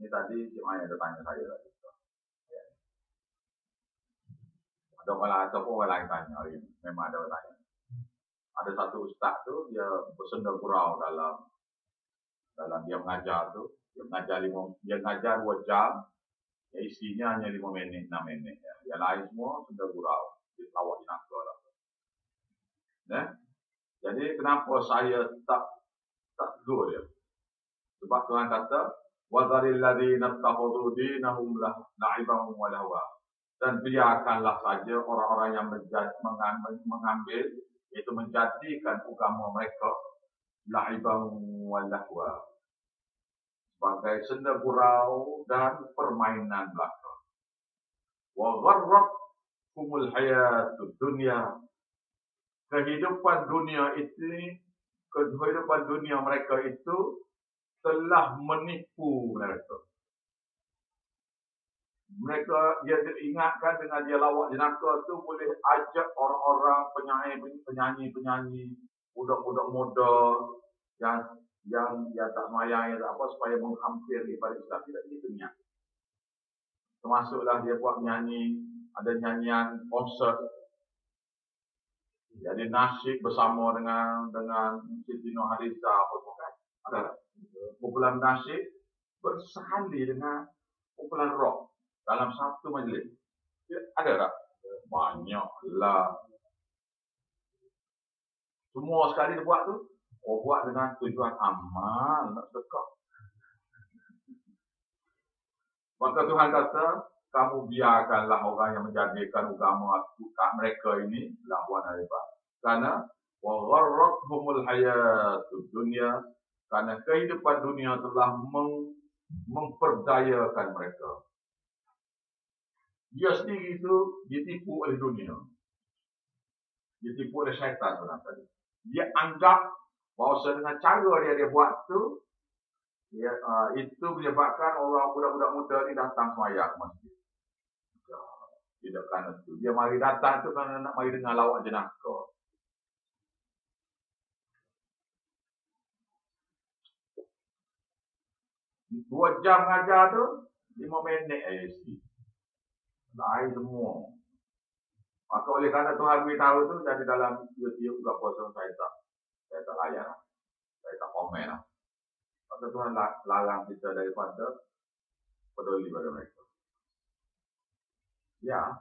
Ini tadi Cik Maya ada tanya saya tadi. Ada orang lain tanya hari ini. Memang ada orang tanya. Ada satu ustaz tu, dia bersenda gurau dalam dia mengajar tu. Dia mengajar 2 jam. Ya, isinya hanya 5 minit, 6 minit. Ya. Yang lain semua senda gurau. Dia lawak jenaka lah. Ya? Jadi kenapa saya tak tegur dia? Sebab Tuhan kata, وَذَرِ الَّذِينَ اتَّخَذُوا دِينَهُمْ لَعِبًا وَلَهْوًا. Dan biarkanlah saja orang-orang yang mengambil, iaitu menjadikan agama mereka la'iban wa lahwa, sebagai senda gurau dan permainan belaka. Wa gharratkumul hayatud dunya. Kehidupan dunia mereka itu telah menipu mereka. Dia ingatkan dengan dia lawak jenaka tu boleh ajak orang-orang penyanyi, budak-budak muda yang tak semayang, yang tak apa, supaya menghampiri pada Islam. Tidak begitu niat. Termasuklah dia buat menyanyi, ada nyanyian konsert. Jadi nasyid bersama dengan Siti Nurhaliza apa bukan? Ada tak? Kumpulan nasyid bersali dengan kumpulan rock dalam satu majlis. Ada tak? Banyaklah. Semua sekali dia buat tu, buat dengan tujuan amal, nak sedekah. Maka Tuhan kata, kamu biarkanlah orang yang menjadikan agama mereka ini lawan haribat. Karena wa gharrathumul hayatud dunya, karena kehidupan dunia telah memperdayakan mereka. Dia sendiri itu ditipu oleh dunia. Ditipu oleh syaitan tadi. Dia anggap bahawa dengan cara dia buat tu, itu menyebabkan orang budak-budak muda ni datang semayang ke masjid. Tidak kerana itu. Dia mari datang tu kerana nak mari dengar lawak jenaka. Dua jam mengajar tu, 5 minit isi. Lain semua. Maka oleh kerana Tuhan beritahu tu, jadi dalam YouTube juga puasa saya tak layan. Saya tak komen lah. Maka Tuhan larang kita daripada peduli pada mereka. Ya.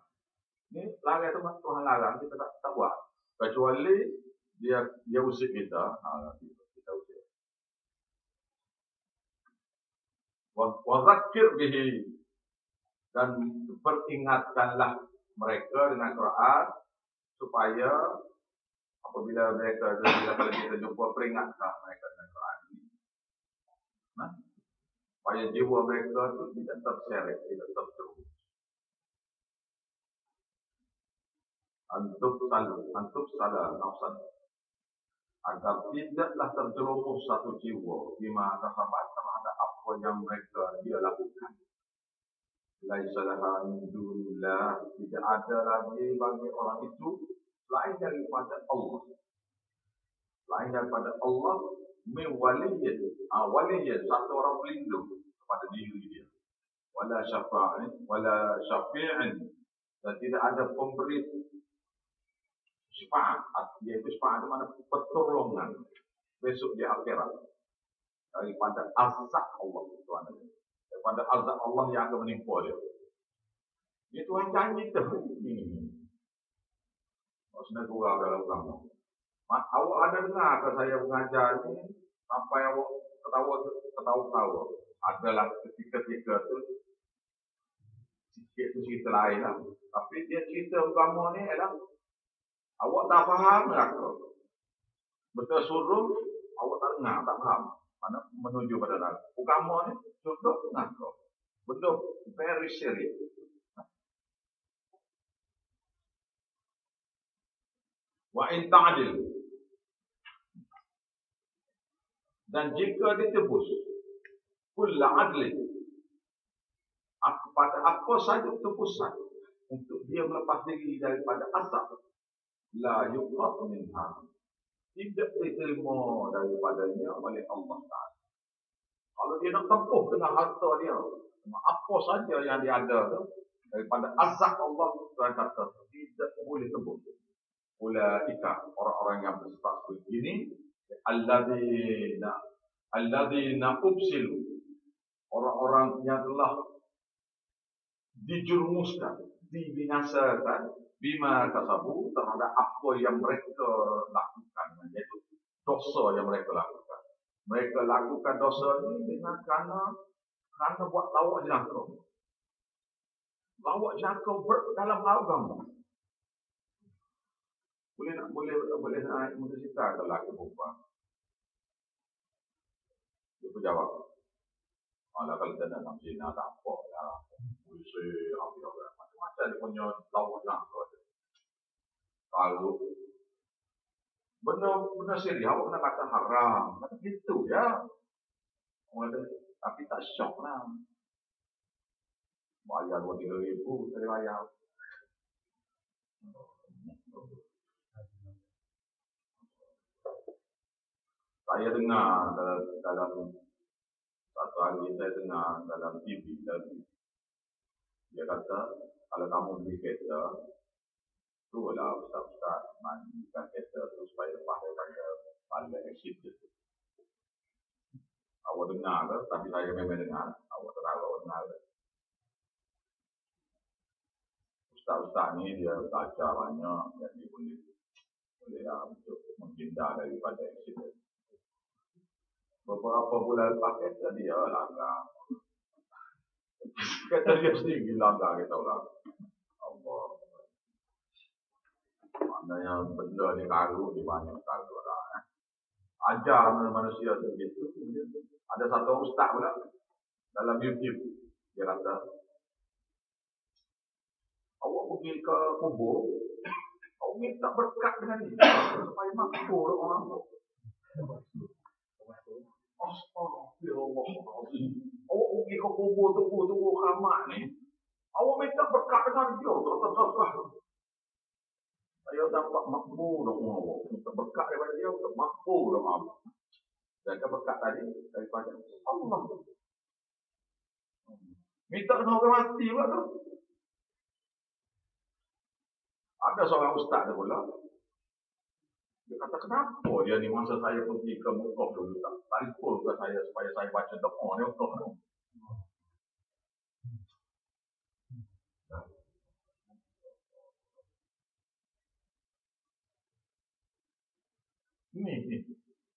Ni larang tu Tuhan larang, kita tak buat. Kecuali dia usik kita. Kita usik. Wa zakir bihi. Dan peringatkanlah mereka dengan Quran supaya apabila mereka kalau kita jumpa, peringatkan mereka dengan Quran ini. Nah, supaya jiwa mereka itu tidak terseret, tidak terjerumus. Antum salah nafsan, agar tidaklah terjerumus satu jiwa bima kasabat terhadap apa yang mereka dia lakukan. Laisa laha min dunillah, tidak ada lagi bagi orang itu selain daripada Allah. Selain daripada Allah, min waliyyin, waliyyin satu orang pelindung kepada diri dia. Wala syafi'in, dan tidak ada pemberi syafaat. Yaitu syafaat itu mana pertolongan besok di akhirat daripada azab Allah Tuhan. Daripada azab Allah yang akan menimpa dia. Dia Tuhan janji tu. Maksudnya kurang dalam agama. Awak ada dengar ke saya mengajar ni sampai awak ketawa-ketawa. Adalah ketika-ketika tu sikit tu cerita lain lah. Tapi dia cerita agama ni adalah awak tak faham lah. Betul suruh awak tak dengar, tak faham. Mana menuju pada neraka. Agama ni contoh neraka. Benda very serious. Wa in ta'dil, dan jika ditebus kulla adlin, pada apa saja tebusan untuk dia melepas diri daripada asap, la yuqat minha, tidak diterima daripadanya oleh Allah Ta'ala. Kalau dia nak tempuh dengan harta dia, apa saja yang dia ada daripada azab Allah, Tuhan kata tidak boleh tebus. Ulaika, orang-orang yang bersifat seperti ini, alladzina ubsilu, orang-orang yang telah dijerumuskan, dibinasakan, bima kasabu, terhadap apa yang mereka lakukan, yaitu dosa yang mereka lakukan. Mereka lakukan dosa ini dengan kerana buat lawak jenaka. Lawak jenaka dalam agama. Boleh naik motosikal ke lelaki perempuan? Dia pun jawab, kalau kita nak zina tak apa lah. Polisi, macam-macam dia punya lawak jenaka. Kalau benda serius, awak kena kata haram. Macam itu ya. Tapi tak syok lah. Bayar 2-3 ribu, saya bayar. Saya dengar dalam satu hari saya dengar dalam TV, dia kata kalau kamu beli kereta, tu lah ustaz-ustaz mandikan kereta tu supaya lepas daripada balik accident. Awak dengar ke? Tapi saya memang dengar. Awak terlalu awak dengar ke? Ustaz-ustaz ni dia belajar banyak, jadi boleh untuk menghindar daripada accident. Beberapa bulan lepas kata dia langgar. Kata dia sendiri langgar, kita orang. Allah. Maknanya benda ni karu, dia banyak karu lah. Ajar manusia tu begitu. Ada satu ustaz pula dalam YouTube. Dia kata, awak pergi ke kubur, awak minta berkat dengan dia supaya makbul orang tu. Astagfirullahaladzim. Awak pergi ke kubur tunggu keramat ni, awak minta berkat dengan dia. Saya dapat makbul dengan awak. Minta berkat daripada dia untuk makbul dengan awak. Dan berkat tadi daripada Allah. Minta dengan orang mati pula tu. Ada seorang ustaz dia pula. Dia kata, kenapa dia ni masa saya pergi ke Mekah dulu tak telefon ke saya supaya saya baca doa dia untuk tu. Ni.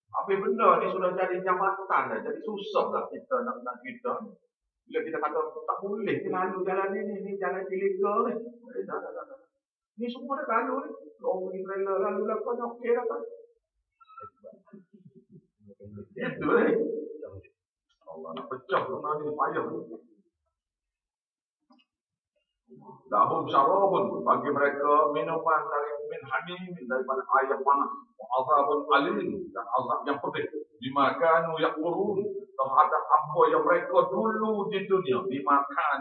Habis benda ni sudah jadi jambatan dah. Jadi susah lah kita nak cerita ni. Bila kita kata tak boleh ni lalu jalan ni jalan ilegal ni. Dah. Ni semua dah lalu ni. Orang pergi trailer lalu lakukan okey dah kan. Itu ni. Allah nak pecah kena ni payah. Lahum syarabun bagi mereka minuman dari min hamim daripada air panas. Azabun alim dan azab yang pedih. Dimakan yakfurun terhadap apa yang mereka dulu di dunia. Dimakan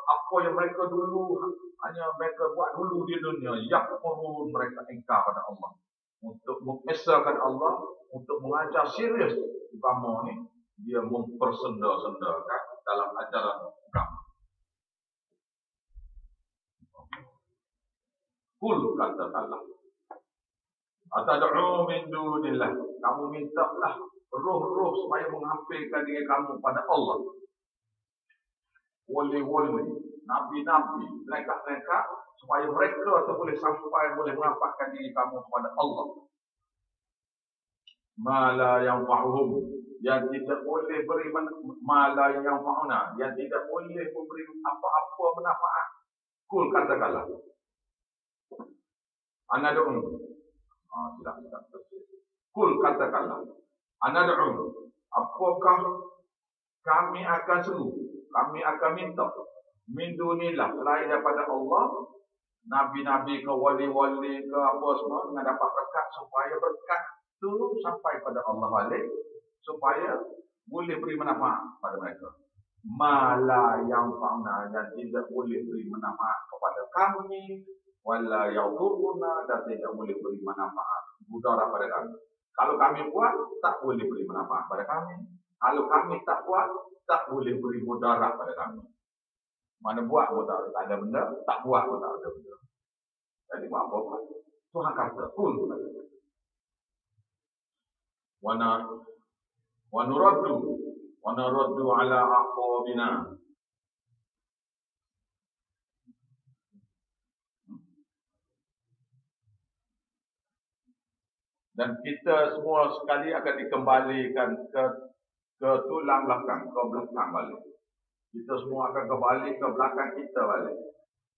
apa yang mereka dulu hanya mereka buat dulu di dunia. Yakfurun mereka ingkar pada Allah. Untuk mengesahkan Allah, untuk mengajar serius agama ni, dia mempersenda-sendakan dalam ajaran agama. Kul katakanlah, atad'u min dunillah, kamu mintalah roh-roh supaya menghampirkan diri kamu pada Allah. Wali-wali, nabi-nabi, mereka-mereka supaya mereka boleh sampai boleh menghampirkan diri kamu kepada Allah. Mala yang fa'uhum, yang tidak boleh beri mala yang fa'una, yang tidak boleh memberi apa-apa manfaat. Kul katakanlah, anad'u. Tidak. Kul katakanlah, anad'u. Apakah kami akan seru, kami akan minta min dunillah selain daripada Allah, nabi-nabi ke wali-wali ke apa semua dengan dapat berkat supaya berkat itu sampai pada Allah balik supaya boleh beri manfaat pada mereka. Mala yang fa'na, yang tidak boleh beri manfaat kepada kami, wala yadurruna, dan tidak boleh beri manfaat mudarat pada kami. Kalau kami buat, tak boleh beri manfaat pada kami. Kalau kami tak buat, tak boleh beri mudarat pada kami. Mana buat pun tak ada benda, tak buat pun tak ada benda. Jadi buat apa? Tuhan kata, kul kata. Wa nuraddu ala aqabina. Dan kita semua sekali akan dikembalikan ke tulang belakang, ke belakang balik. Kita semua akan kembali ke belakang kita balik.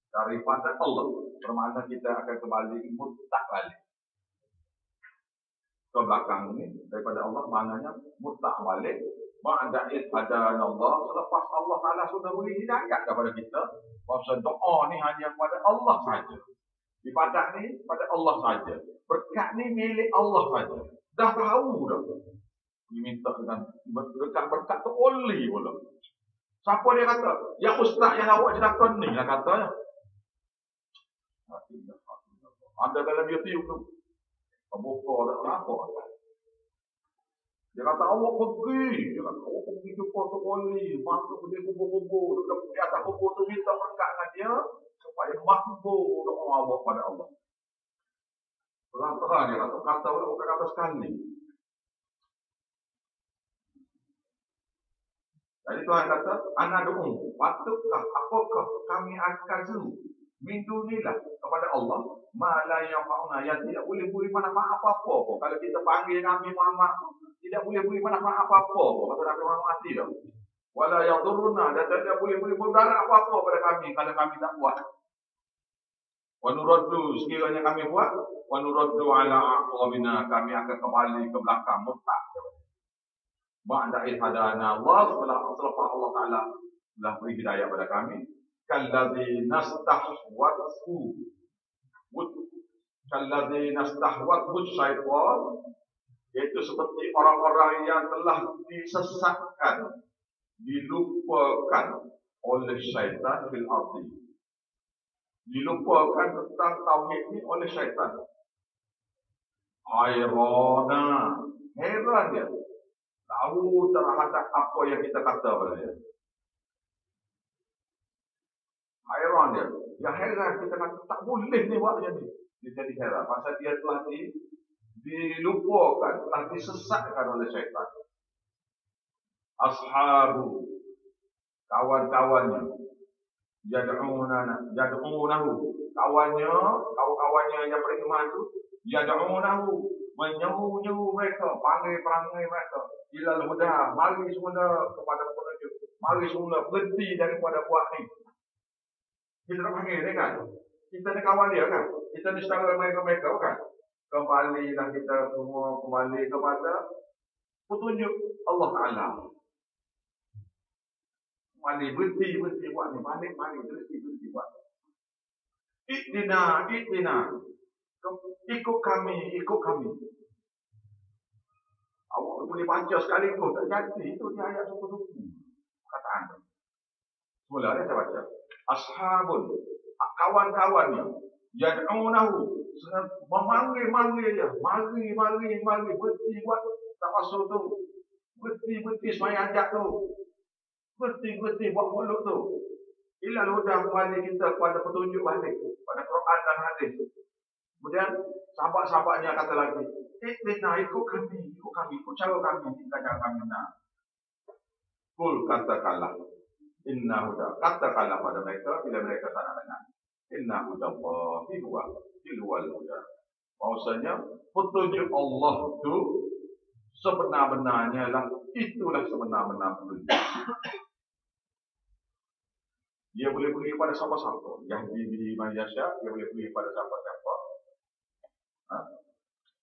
Daripada Allah. Bermakna kita akan kembali murtad balik. Ke belakang ini daripada Allah maknanya murtad balik. Ma'ada'id hadana Allah. Selepas Allah Ta'ala sudah beri hidayah kepada kita. Maksud doa ni hanya kepada Allah saja. Ibadat ni pada Allah saja. Berkat ni milik Allah saja. Dah tahu dah. Diminta dengan berkat tu oleh pula. Siapa dia kata? Ya ustaz yang awak cakap ni lah katanya. Ada dalam YouTube tu. Buka tak apa. Dia kata awak pergi. Dia kata awak pergi jumpa tu oleh. Masuk dia kubur-kubur. Di atas kubur tu minta berkat dengan dia. Supaya makbul doa awak pada Allah. Terang-terang dia kata orang bukan kata sekali. Jadi Tuhan kata, anad'u, patutkah, apakah kami akan seru min dunillah kepada Allah, ma la yanfa'una, yang tidak boleh beri manfaat apa-apa pun. Kalau kita panggil Nabi Muhammad, tidak boleh beri manfaat apa-apa pun. Kata Nabi Muhammad mati dah. Wala yadurruna, dan tidak boleh beri mudarat apa-apa pada kami kalau kami tak buat. Wa nuraddu, sekiranya kami buat, wa nuraddu ala aqwabina, kami akan kembali ke belakang murtad. Ba'da hadana Allah, selepas Allah Ta'ala telah beri hidayah pada kami. Kalladzi nastahwathu syaitan, iaitu seperti orang-orang yang telah disesatkan, dilupakan oleh syaitan fil ardi. Dilupakan tentang tauhid ni oleh syaitan. Hayrana, heran dia. Tahu terhadap apa yang kita kata pada dia. Hairan dia. Yang heran kita kata tak boleh ni buat macam ni. Dia jadi heran. Pasal dia telah dilupakan, telah disesatkan oleh syaitan. Ashabu, kawan-kawannya. Yad'unahu. Kawan-kawannya yang beriman tu. Yad'unahu. Menyeru-nyeru mereka, panggil-panggil mereka. Ilal huda, mari semula kepada petunjuk. Mari semula berhenti daripada buat ni. Kita nak panggil dia kan? Kita ni kawan dia kan? Kita ni setara mereka kan? Kembalilah kita semua kembali kepada petunjuk Allah Ta'ala. Mari berhenti buat ni. Balik berhenti buat. Ikdina. Ikut kami. Awak boleh baca sekali kau tak jadi. Itu dia ayat suku-suku. Kataan. Semula saya baca. Ashabun. Kawan-kawan ni. Yad'unahu. Memanggil dia. Mari. Berhenti buat tawassul tu. Berhenti semayang ajak tu. Berhenti buat mulut tu. Ilal huda kembali kita kepada petunjuk balik. Pada Quran dan hadis. Kemudian sahabat-sahabatnya kata lagi. Ikut kami. Ikut cara kami. Ikut cara kami nak. Kul katakanlah. Inna huda. Katakanlah pada mereka bila mereka tak nak dengar. Inna huda Allahi huwa tilwal huda. Maksudnya petunjuk Allah itu sebenar-benarnya lah. Itulah sebenar-benar petunjuk. Dia boleh beri pada siapa-siapa. Yahdi bihi man yasha, dia boleh beri pada siapa-siapa.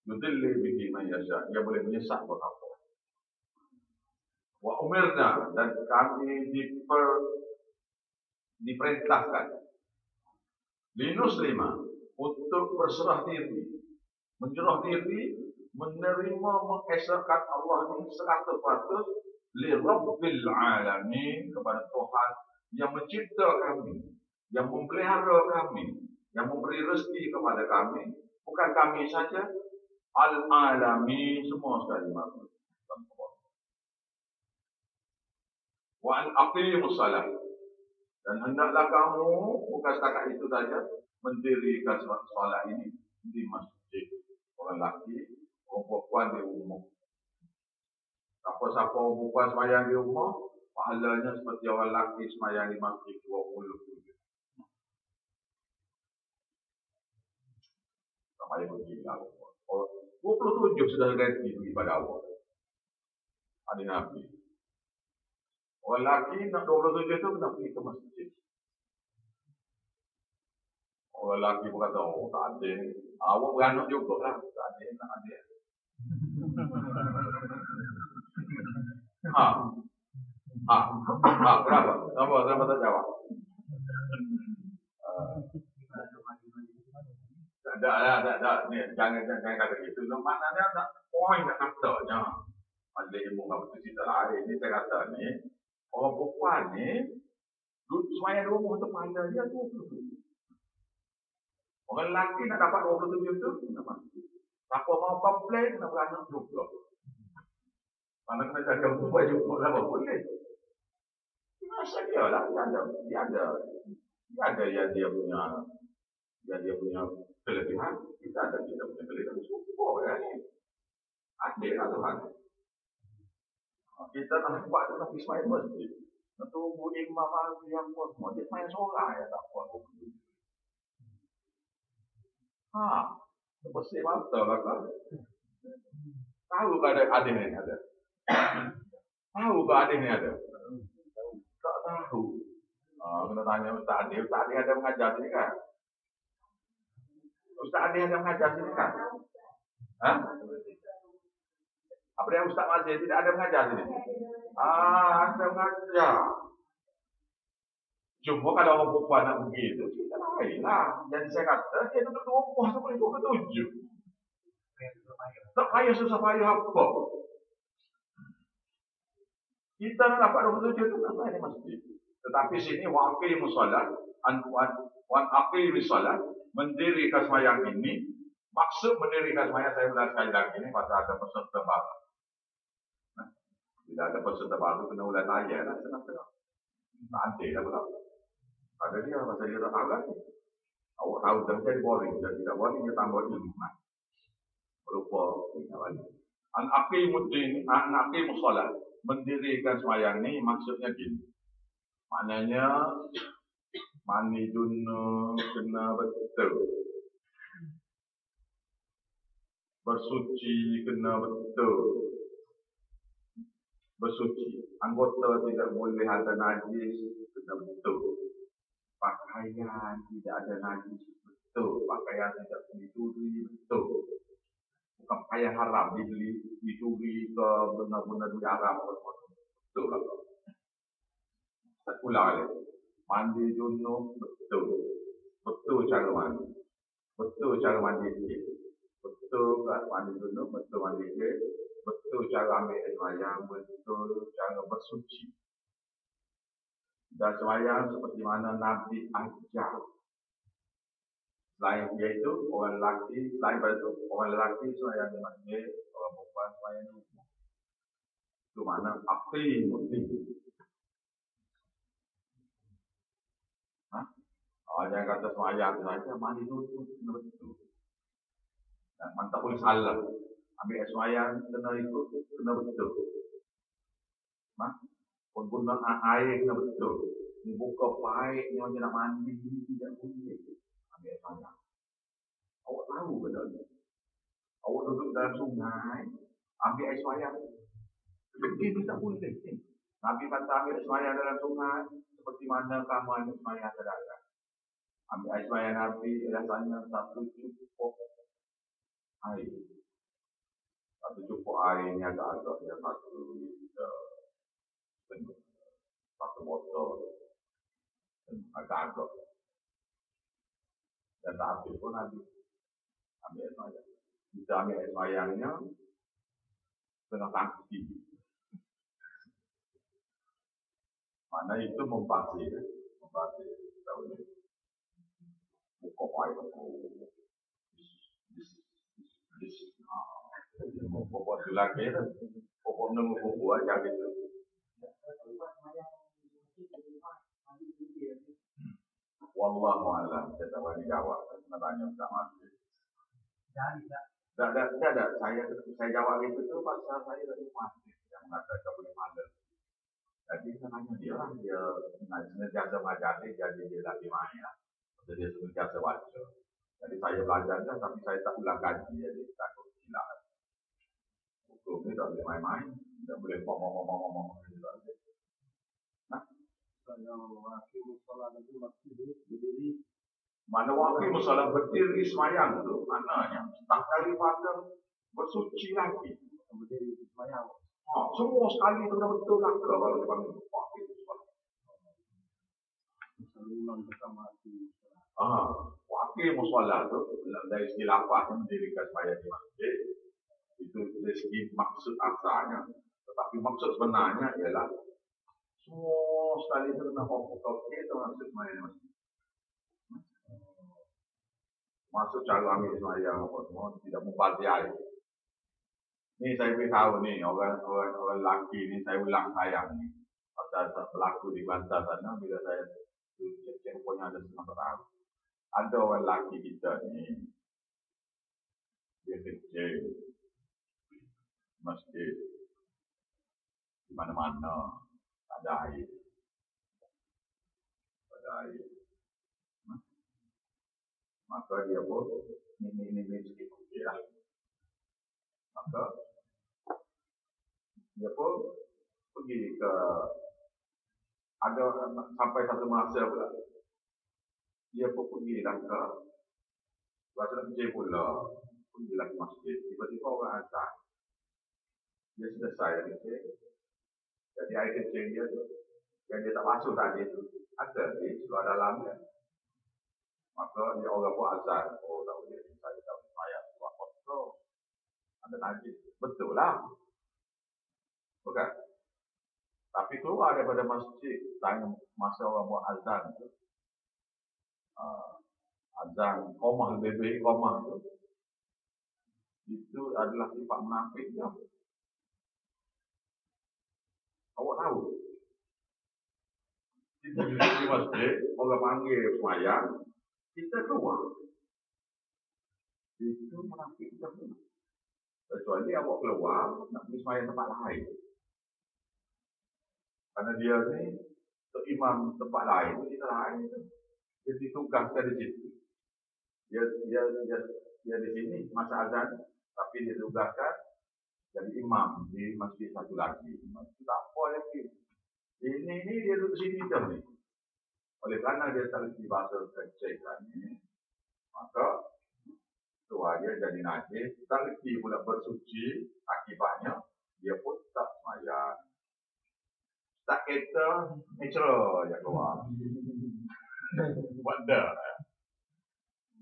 Yudilli bihi man yasha, dia boleh menyesat buat apa. Wa umirna, dan kami diperintahkan linuslima, untuk berserah diri, menyerah diri, menerima, mengesahkan Allah ini 100% li Rabbil Alamin, kepada Tuhan yang mencipta kami, yang memelihara kami, yang memberi rezeki kepada kami. Bukan kami saja, al-alami, semua sekali makhluk. Wa an aqimus salat, dan hendaklah kamu, bukan setakat itu saja, mendirikan solat ini di masjid. Orang lelaki, orang perempuan di rumah. Siapa-siapa perempuan sembahyang di rumah, pahalanya seperti orang lelaki sembahyang di masjid 27. Sampai bergila. 27 sudah ganti pada Allah. Ada Nabi. Orang lelaki nak 27 tu kena pergi ke masjid. Orang lelaki pun kata, oh tak ada ni. Awak beranak juga lah. Tak ada, nak ada. Berapa? Kenapa tak jawab? Tak. Ni, jangan kata gitu. Maknanya nak point nak katanya. Ada ilmu apa tu cerita lain. Ni saya kata ni, orang perempuan ni, semayang 2 rumah terpandang dia 27. Orang lelaki nak dapat 27 tu, kena masuk. Siapa mau komplain, kena beranak juga. Mana kena jaga perempuan juga lah, boleh. Masa dia lah, dia ada yang dia punya kelebihan, kita ada kita punya kelebihan. Syukur ya ni. Adil lah Tuhan. Kita nak buat tu tapi semayang masjid. Tunggu imam yang pun semua, dia semayang solat ya tak buat. Bersih mata lah kan. Tahu ke adik ni ada? Tahu ke adik ni ada? Tak tahu. Kena tanya Ustaz Adi. Ustaz Adi ada mengajar sini kan? Ustaz Adi ada mengajar sini kan? Apa dia Ustaz Mazir tidak ada mengajar sini? Ada mengajar. Cuma kalau orang perempuan nak pergi itu, cerita lain lah. Jadi saya kata, dia duduk 20 sampai 27. Tak payah susah payah apa. Kita nak dapat 27 itu, tak payah di masjid. Tetapi sini, wa'aqimus salat, wa'aqimus salat, mendirikan sembahyang ini. Maksud mendirikan sembahyang, saya bilang sekali lagi ini, pasal ada peserta baru. Bila ada peserta baru, kena ulang ayat lah, senang-senang. Tak ada lah pula. Ada dia, pasal dia tak tahu lagi. Awak tahu, dah jadi boring. Dan tidak boring, dia tambah ilmu. Berupa, ingat lagi. An-aqimus salat, mendirikan sembahyang ni, maksudnya gini. Maknanya, mani dunia kena betul. Bersuci kena betul. bersuci. Anggota tidak boleh ada najis, kena betul. Pakaian tidak ada najis, betul. Pakaian tidak dicuri, betul. Bukan pakaian haram dibeli, dicuri ke benar-benar duit haram, betul lah. Tak ulang lagi. Mandi junub, betul. Betul cara mandi. Betul cara mandi sikit. Betul mandi junub, betul mandi sikit. Betul cara ambil air sembahyang, betul cara bersuci. Dan sembahyang seperti mana Nabi ajar. Selain dia itu, orang lelaki, selain pada itu, orang lelaki sembahyang di masjid, orang perempuan sembahyang di rumah. Itu makna aqim muslim. Jangan kata sembahyang saja, mandi dulu, kena betul. Dan mantap boleh salah. Ambil air sembahyang, kena ikut, kena betul. Penggunaan air kena betul. Ni buka paip ni macam nak mandi, tidak boleh. Ambil air sembahyang. Awak tahu ke tak? Awak duduk dalam sungai, ambil air sembahyang. Begini tak boleh. Nabi kata ambil air sembahyang dalam sungai, seperti mana kamu ambil sembahyang ke darat. Ambil air sembahyang Nabi, rasanya satu cukup air. Satu cukup air ni agak-agak yang satu liter penuh. Satu botol. Agak-agak. Dan tak habis pun habis. Ambil air sembahyang. Kita ambil air sembahyangnya setengah tangki. Mana itu membasir. Membasir. Tahu ni. Buka paip. Pokok tu lagi tu. Pokok nunggu buku aja gitu. Wallahu a'lam. Saya tak boleh jawab. Saya tanya tak masuk. Tak. Saya jawab itu tu pasal saya tadi masuk. Yang mengatakan boleh malam. Jadi saya tanya dia lah. Dia senantiasa mengajar dia. Jadi dia lagi main lah. Jadi dia senantiasa baca. Jadi saya belajar kan, tapi saya tak ulang kaji. Jadi takut hilang. Hukum ni tak boleh main-main. Tak boleh ngomong-ngomong. Kalau wakil musola nanti waktu berdiri. Mana wakil musola berdiri semayang tu? Maknanya tak daripada bersuci lagi. Berdiri semayang. Semua sekali tu dah betul lah. Kalau dia panggil wakil musola. Imam bersama wakil musola tu dari segi lafaz mendirikan semayang di masjid. Itu dari segi maksud asalnya. Tetapi maksud sebenarnya ialah semua sekali itu kena okey itu maksud semayang masjid. Masuk cara ambil semayang apa semua tidak membazir air. Ni saya beritahu ni orang lelaki ni saya ulang sayang ni. Pasal berlaku di Kelantan sana bila saya cek rupanya ada setengah tahun. Ada orang lelaki kita ni dia kecil masjid di mana-mana ada air. Maka dia pun ini sikit okey lah. Maka dia pun pergi ke ada sampai satu masa pula. Dia pun pergilah ke Rasa kecil pula pergilah ke masjid. Tiba-tiba orang azan. Dia selesai kecil. Jadi air kecil dia tu yang dia tak masuk tadi tu ada di seluar dalamnya. Maka dia orang buat azan. Oh tak boleh. Saya tak boleh semayang. Buat kotor. Ada najis. Betul lah. Bukan? Tapi keluar daripada masjid. Tanya masa orang buat azan tu. Azan qomah lebih-lebih qomah tu. Itu adalah sifat munafik dia. Awak tahu? Kita duduk di masjid. Orang panggil semayang. Kita keluar. Itu munafik kita pun. Kecuali awak keluar, nak pergi semayang tempat lain. Karena dia ni, imam tempat lain, kita lain. Dia ditugaskan di situ. Dia di sini, masa azan, tapi dia ditugaskan jadi imam di masjid satu lagi. Masjid tak apa lagi. Ini dia duduk sini dah ni. Oleh kerana dia tak reti bahasa kecil ni, maka tua dia jadi najis, tak reti pula bersuci, akibatnya dia pun tak sembahyang. Tak kata natural je keluar. Buat dah.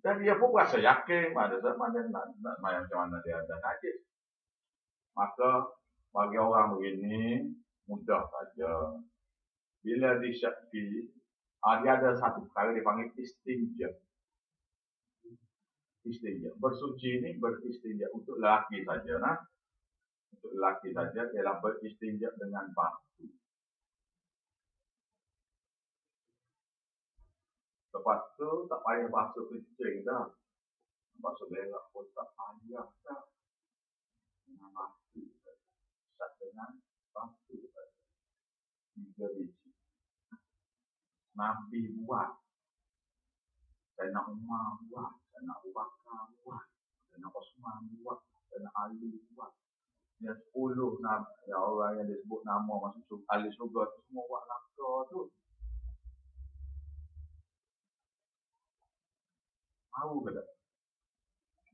Dan dia pun rasa yakin pada zaman dia nak sembahyang macam mana dia ada najis. Maka bagi orang begini mudah saja. Bila disyaki, dia ada satu perkara dipanggil istinja. Istinja. Bersuci ini beristinja untuk lelaki saja. Nah? Untuk lelaki saja ialah beristinja dengan batu. Lepas tu tak payah basuh kencing dah. Basuh berak pun tak payah dah. Dengan batu. Sat dengan batu. 3 biji. Nabi buat. Sayyidina Umar buat. Sayyidina Abu Bakar buat. Sayyidina Osman buat. Sayyidina Ali buat. Yang 10 ya orang yang disebut nama masuk ahli syurga tu semua buat langkah tu. Tahu ke tak?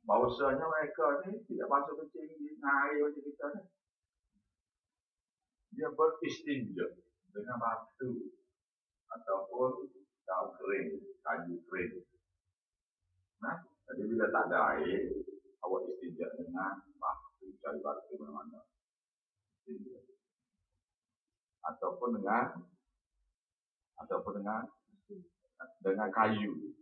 Bahawasanya mereka ni tidak basuh kencing dengan air macam kita ni. Dia beristinja dengan batu ataupun daun kering, kayu kering. Nah, jadi bila tak ada air, awak istinja dengan batu, cari batu mana-mana. Istinja. Ataupun dengan kayu.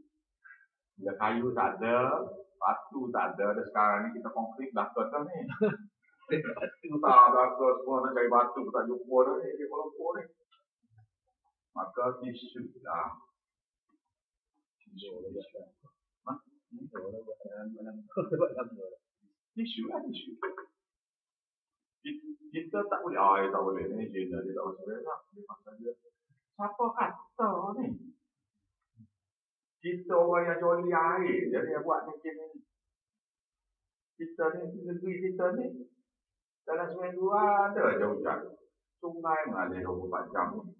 Bila kayu tak ada, batu tak ada, dan sekarang ni kita konkret dah kata ni. Tak ada semua nak cari batu, tak jumpa dah ni, dia kelompok ni. Maka tisu lah. Tisu lah, tisu. Kita tak boleh, tak boleh ni, dia tak boleh berak. Dia pasal dia. Siapa kata ni? Kita orang yang joli air, jadi yang buat macam ni. Kita ni, negeri kita ni, dalam seminggu ada je hujan. Sungai mengalir 24 jam ni.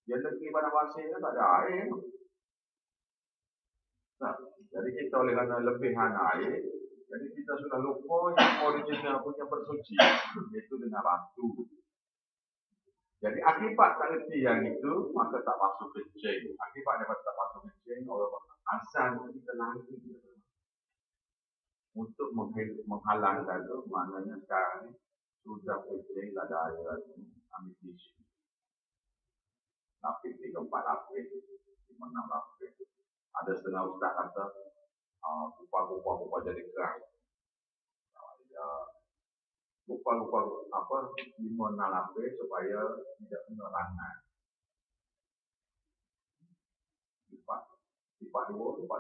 Yang negeri Padang Pasir tu tak ada air. Nah, jadi kita oleh kerana lebihan air, jadi kita sudah lupa yang original punya bersuci, iaitu dengan batu. Jadi akibat tak reti yang itu, maka tak masuk kencing. Akibat daripada tak masuk kencing, orang asal kita lari. Untuk menghalangkan itu, maknanya sekarang ni sudah kencing, tak ada air lagi, ambil tisu. Lapis 3-4 lapis, 5-6 lapis. Ada setengah ustaz kata, kupa jadi keras. Lupa apa 5-6 lapis supaya tidak kena rangan. Lipat 2. 2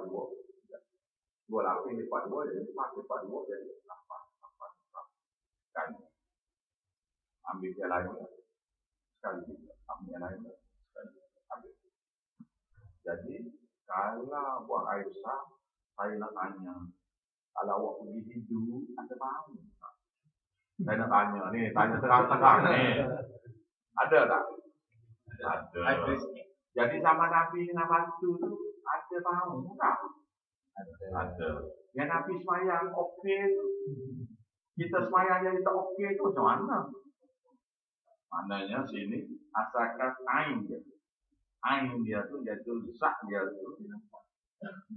lapis lipat 2 jadi 4, lipat 2 jadi 8. Kan? Ambil yang lain sekali. Ambil yang lain sekali. Ambil. Jadi kalau buang air besar, saya nak tanya, kalau awak pergi tidur, ada bau tak? Saya nak tanya ni, tanya terang-terang ni. Ada tak? Ada. Jadi sama Nabi dengan batu tu, ada bau tak? Ada. Yang Nabi semayang okey tu, kita semayang jadi tak okey tu macam mana? Maknanya sini, asalkan ain dia. Ain dia tu, iaitu zat dia tu,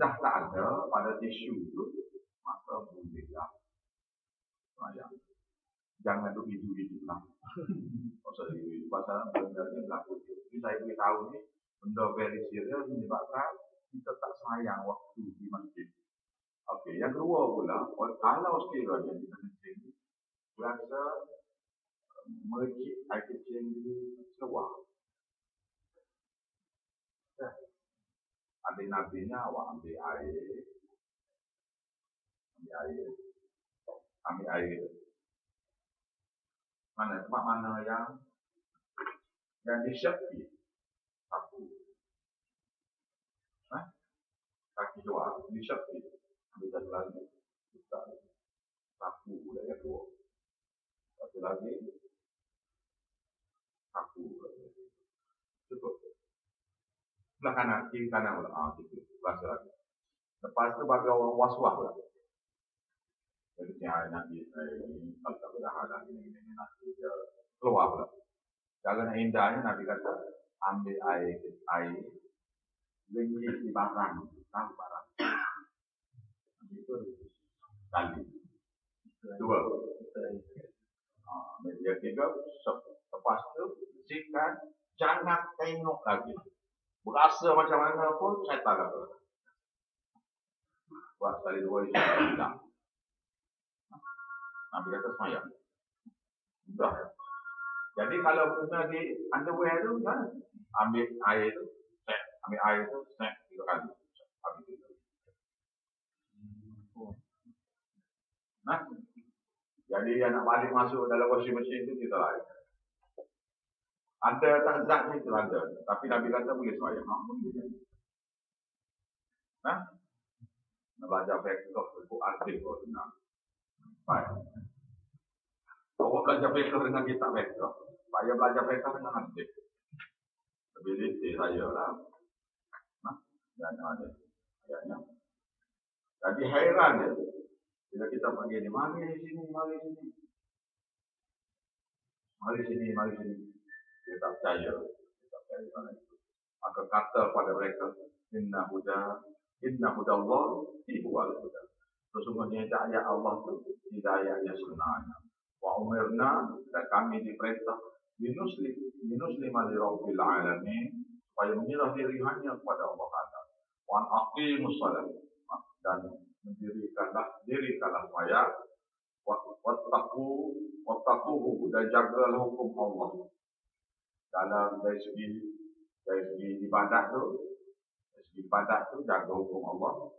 dah tak ada pada tisu tu, maka bolehlah semayang. Jangan duk hidup lah. Maksudnya hidup pasal benda ni berlaku. Jadi saya beritahu ni, benda very serius menyebabkan kita tak semayang waktu di masjid. Okey, yang kedua pula, kalau sekiranya kita kencing, rasa mercik air kencing di seluar. Adik nabinya awak ambil air. Mana tempat mana yang disyaki satu. Kaki dua disyaki. Ambil satu lagi. Satu pula yang dua. Satu lagi, aku. Cukup. Sebelah kanan, kiri kanan pula. Gitu. Bahasa lagi. Lepas tu bagi orang waswah pula. Jadi nanti ini kalau tak berdahadah ini nanti dia keluar pula. Cara indahnya Nabi kata ambil air lengkit di barang, tahu barang. Itu kali. Dua. Yang tiga, lepas tu bersihkan, jangan tengok lagi. Berasa macam mana pun, saya tak kata. Buat sekali dua, insyaAllah hilang. Nabi kata semayang. Mudah ya. Jadi kalau guna di underwear tu, kan? Ambil air tu, set. Ambil air tu, set. 3 kali. Habis itu. Nah, jadi yang nak balik masuk dalam washing machine tu kita lain. Ada tak zat ni tu ada. Tapi Nabi kata boleh semayang. Nah, nak belajar fiqh untuk arti kau senang. Baik. Awak belajar fiqh dengan kitab fiqh. Saya belajar fiqh dengan hadis. Lebih detail saya lah. Nah, dan ada ayatnya. Jadi heran dia. Bila kita panggil ni, mari sini. Mari sini. Dia tak percaya mana itu. Maka kata pada mereka, Inna hudallah huwal huda. Sesungguhnya ayat Allah itu tidak ayat yang sebenarnya. Wa umirna, dan kami diperintah linuslim li rabbil alamin, supaya menyerah diri hanya kepada Allah Taala. Wa aqimus salat, dan dirikanlah saya wattaquhu, dan jagalah hukum Allah. Dalam dari segi ibadat tu jaga hukum Allah.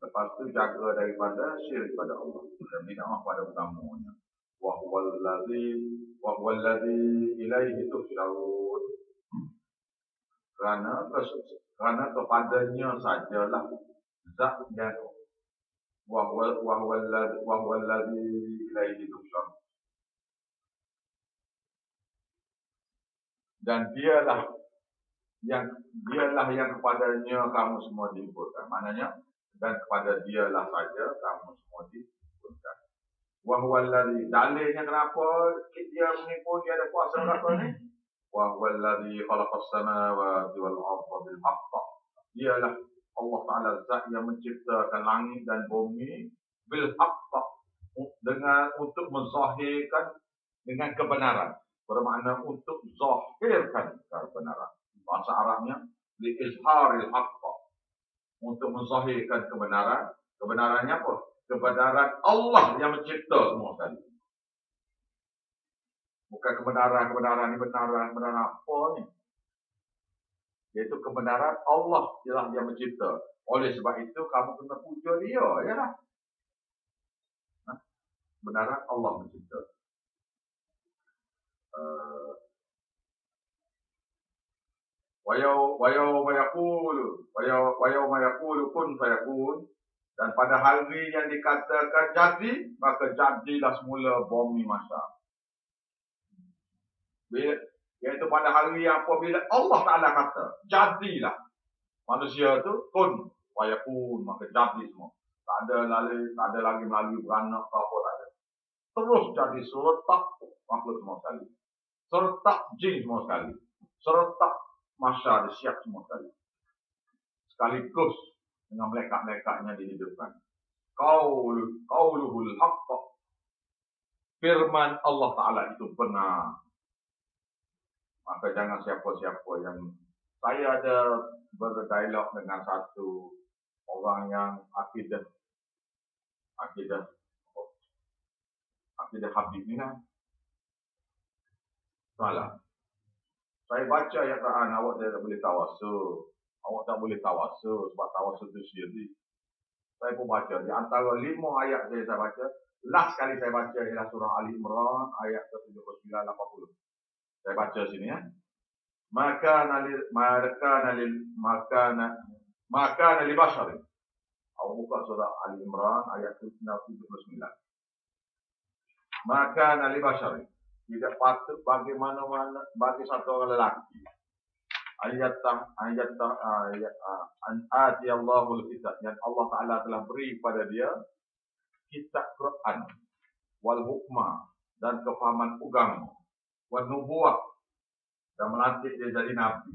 Lepas tu jaga daripada syirik pada Allah dan bid'ah pada utamanya. Wa huwal ladzi ilaihi tuhsyarun. Kerana kepadanya sajalah zat yang wa huwal ladzi ilaihi tuhsyarun. Dan dialah yang kepadanya kamu semua dihimpunkan. Maknanya, dan kepada dialah saja kamu semua dihimpunkan. Wa huwal ladzi, dalilnya kenapa dia menipu, dia ada kuasa berapa ni? Wa huwal ladzi khalaqas samawati wal arda bil haqq. Dialah Allah Taala zat yang menciptakan langit dan bumi bil haqq, dengan untuk menzahirkan dengan kebenaran. Bermakna untuk zahirkan kebenaran. Bahasa Arabnya li izharil haqq, untuk menzahirkan kebenaran. Kebenarannya apa? Kebenaran Allah yang mencipta semua sekali. Bukan kebenaran ni benaran apa ni? Iaitu kebenaran Allah yang mencipta. Oleh sebab itu kamu kena puja dia, yalah. Kebenaran Allah mencipta. Wayawma yaqulu kun fayakun, dan pada hari yang dikatakan jadi, maka jadilah semula bumi masa. Iaitu pada hari yang apabila Allah Ta'ala kata jadilah manusia tu kun fayakun, maka jadi semua. Tak ada lagi melalui beranak atau apa, tak ada. Terus jadi seretak makhluk semua sekali. Seretak jin semua sekali. Seretak masyarakat siap semua sekali. Sekaligus dengan malaikat-malaikatnya dihidupkan. Qauluhul haqq. Firman Allah Ta'ala itu benar. Maka jangan siapa-siapa yang... Saya ada berdialog dengan satu orang yang akidah Habib ni kan. Salah. Saya baca ayat Quran, awak tak boleh tawasul. Awak tak boleh tawasul sebab tawasul itu syirik. Saya pun baca. Di antara 5 ayat saya baca, last kali saya baca ialah surah Ali Imran ayat ke-79-80. Saya baca sini ya. Maka li basharin. Awak buka surah Ali Imran ayat 79. Maka nali basyari tidak patut bagi satu orang lelaki ayat ati Allahul kitab yang Allah Taala telah beri pada dia kitab Quran wal hukma dan kefahaman agama wal nubuwah dan melantik dia jadi nabi.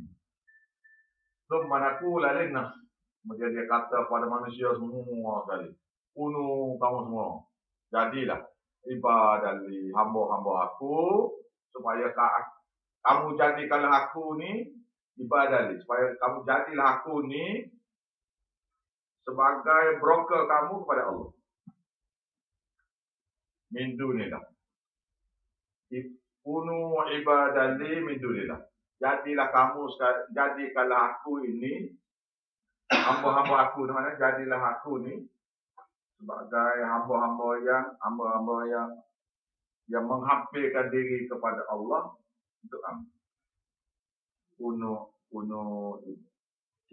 Manaku lalinas kemudian dia kata pada manusia semua kali, kamu semua jadilah ibadali hamba-hamba aku supaya kamu jadikanlah aku ni ibadali, supaya kamu jadilah aku ni sebagai broker kamu kepada Allah. Min dunillah. Kunu ibadali min dunillah. Jadikanlah aku ini hamba-hamba aku, di mana jadilah aku ni sebagai hamba-hamba yang menghampirkan diri kepada Allah untuk kamu.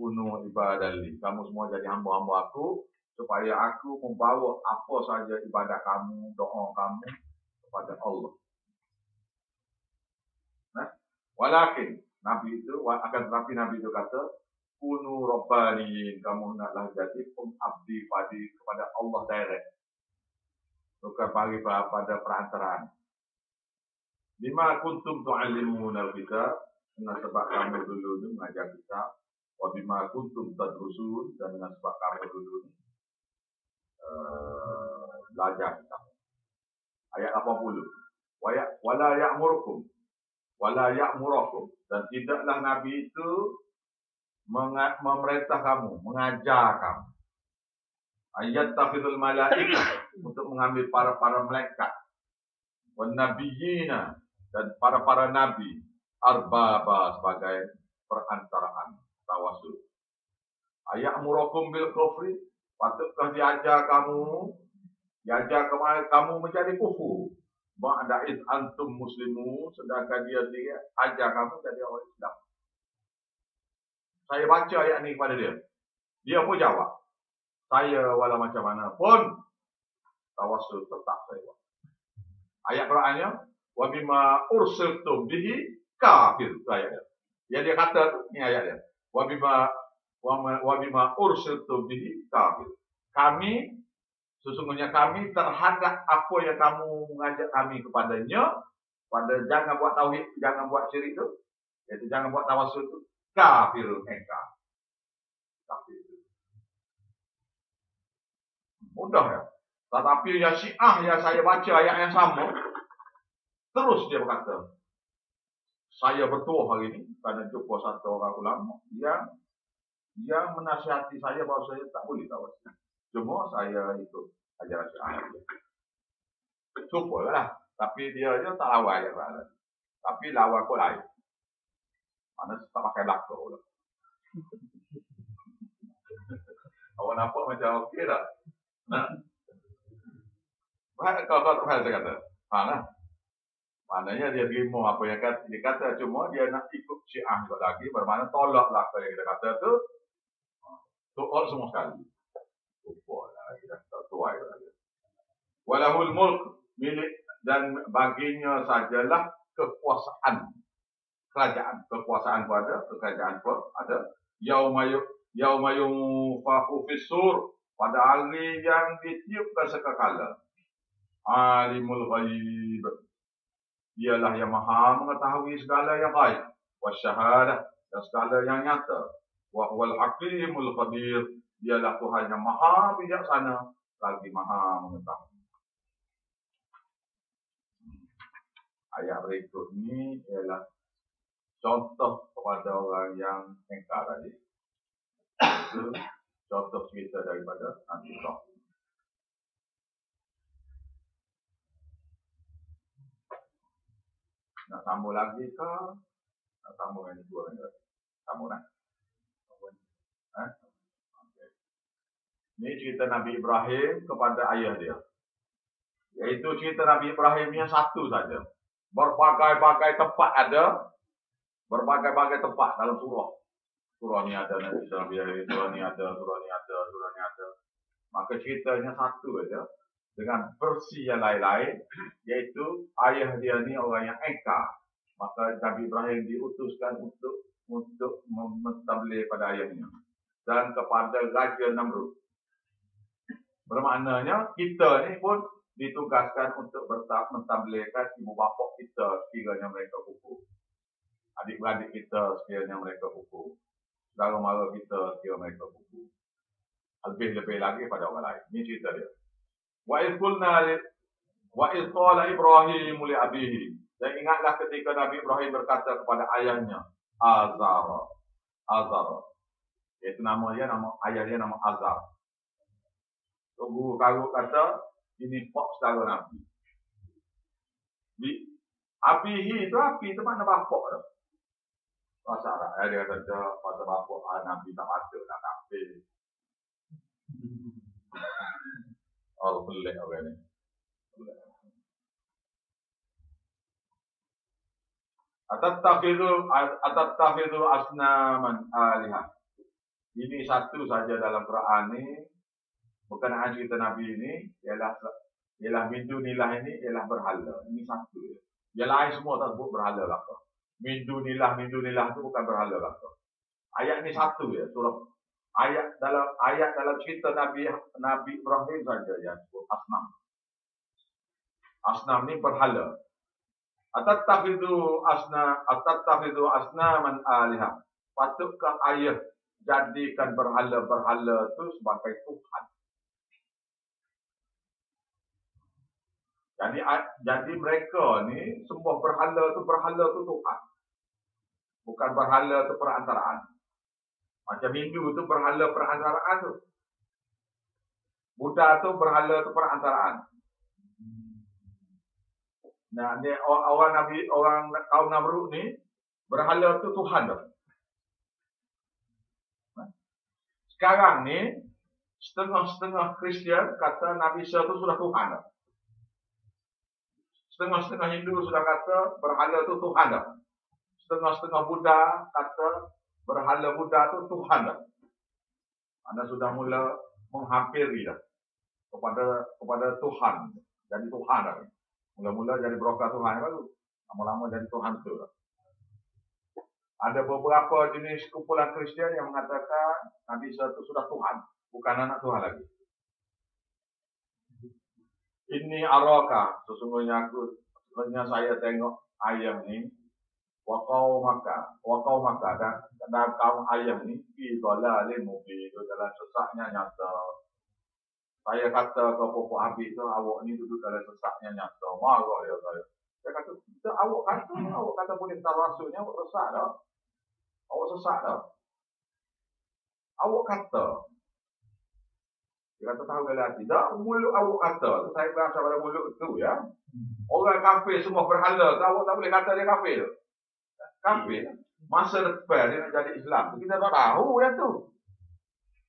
Kunu ibadali. Kamu semua jadi hamba-hamba aku supaya aku membawa apa saja ibadah kamu, doa kamu kepada Allah. Walakin Nabi itu akan tetapi Nabi itu kata kunu rabbaniin, kamu hendaklah jadi abdi kepada Allah direct, bukan bagi pada perantaraan. Bima kuntum tu'allimunal kitab, dengan sebab kamu dulu itu mengajar kitab. Wa bima kuntum tadrusun, dan dengan sebab kamu dulu belajar kitab. Ayat 80. Wala ya'murakum, dan tidaklah Nabi itu memerintah kamu, mengajar kamu. Ayat tafidul malaikah, untuk mengambil para malaikat. Wan nabiyina, dan para nabi. Arbaba, sebagai perantaraan tawasul. Ayat murakum bil kufri, patutkah diajar kamu menjadi kufur. Ba'da id antum muslimun, sedangkan dia ajar kamu jadi orang Islam. Saya baca ayat ni kepada dia. Dia pun jawab. Saya walau macam mana pun tawasul tetap saya buat. Ayat Qurannya wa bima ursiltum bihi kafir, ayatnya. Yang dia kata ni ayatnya. Wa bima ursiltum bihi kafir. Sesungguhnya kami terhadap apa yang kamu mengajak kami kepadanya, pada jangan buat tauhid, jangan buat syirik itu, iaitu jangan buat tawasul itu, kafir engkau. Kafir. Mudah ya. Tetapi yang Syiah yang saya baca ayat yang sama, terus dia berkata, saya bertuah hari ini kerana jumpa satu orang ulama yang menasihati saya bahawa saya tak boleh tawasul. Cuma saya ikut ajaran Syiah. Cubalah. Tapi dia tak lawan ayat Quran. Tapi lawan kau lain. Mana tak pakai belakang pula. Awak nampak macam okey tak? Kau tak faham saya kata? Faham lah. Maknanya dia terima apa yang dia kata. Cuma dia nak ikut Syiah juga lagi. Bermakna tolaklah apa yang kita kata tu. Tolak semua sekali. Walahul mulk, milik dan baginya sajalah kekuasaan kerajaan pun ada. Yauma yunfakhu fis-sur, pada hari yang ditiupkan sekakala. Alimul ghaib, dialah yang maha mengetahui segala yang gaib, wasyahadah, dan segala yang nyata. Wa huwal hakimul khabir, dialah Tuhan yang maha bijaksana lagi maha mengetahui. Ayat berikut ini ialah contoh kepada orang yang engkar tadi. Itu contoh cerita daripada Nabi Ibrahim. Nak sambung lagi ke? Nak sambung yang dua ni? Sambung lah. Ini cerita Nabi Ibrahim kepada ayah dia. Iaitu cerita Nabi Ibrahim yang satu saja. Berbagai-bagai tempat ada. Berbagai-bagai tempat dalam surah. Surah ni ada, Nabi Ibrahim, surah ni ada. Maka ceritanya satu saja. dengan versi yang lain-lain, yaitu ayah dia ni orang yang eka. Maka Nabi Ibrahim diutuskan untuk mentabligh pada ayahnya dan kepada Raja Namrud. Bermaknanya kita ni pun ditugaskan untuk mentablighkan ibu bapa kita sekiranya mereka kukuh. Adik-beradik kita sekiranya mereka kukuh. Saudara mara kita sekiranya mereka kukuh. Lebih-lebih lagi pada orang lain. Ini cerita dia. Wa idh qala Ibrahim li abihi. Dan ingatlah ketika Nabi Ibrahim berkata kepada ayahnya, Azar. Iaitu nama ayah dia nama Azar. So, guru karut kata, ini pak saudara Nabi. Abihi itu api itu mana bapak tu? Bahasa Arab. Dia kata, pada bapak Nabi tak patut nak kafir. Oh, pelik orang ni. Atattakhidhu asnaman alihah. Ini satu saja dalam Quran ni. Berkenaan cerita Nabi ini ialah min dunillah ini ialah berhala. Ini satu. Yang lain semua tak sebut berhala apa. Min dunillah itu bukan berhala apa. Ayat ni satu ya, surah. Ayat dalam cerita Nabi Ibrahim saja yang sebut asnam. Asnam ni berhala. Atattakhidhu asnaman alihah. Patutkah ayah jadikan berhala-berhala itu sebagai Tuhan? Jadi mereka ni semua berhala tu Tuhan. Bukan berhala tu perantaraan. Macam Hindu tu berhala perantaraan tu. Buddha tu berhala tu perantaraan. Nah, ni orang kaum Namrud ni berhala tu Tuhan tu. Sekarang ni setengah-setengah Kristian kata Nabi Isa tu sudah Tuhan tu. Setengah-setengah Hindu sudah kata berhala tu Tuhan dah. Setengah-setengah Buddha kata berhala Buddha tu Tuhan dah. Anda sudah mula menghampiri dah kepada Tuhan. Jadi Tuhan dah. Mula-mula jadi broker Tuhan baru. Lama-lama jadi Tuhan tu dah. Ada beberapa jenis kumpulan Kristian yang mengatakan Nabi Isa itu sudah Tuhan. Bukan anak Tuhan lagi. Ini araka, sesungguhnya saya tengok ayam ni, wakau maka dan kaum ayam ni, fi dhalalin mubin, dalam sesaknya nyata. Saya kata ke Pokok Habib tu, awak ni duduk dalam sesaknya nyata. Marah dia saya. Saya kata, awak kata boleh tarasulnya, awak sesak dah. Awak sesak dah. Awak kata. Dia kata tahu gala tidak, mulut awak kata. Saya berasal pada mulut tu ya. Orang kafir semua berhala. Awak tak boleh kata dia kafir. Kafir. Masa depan dia nak jadi Islam. Kita tak tahu yang tu.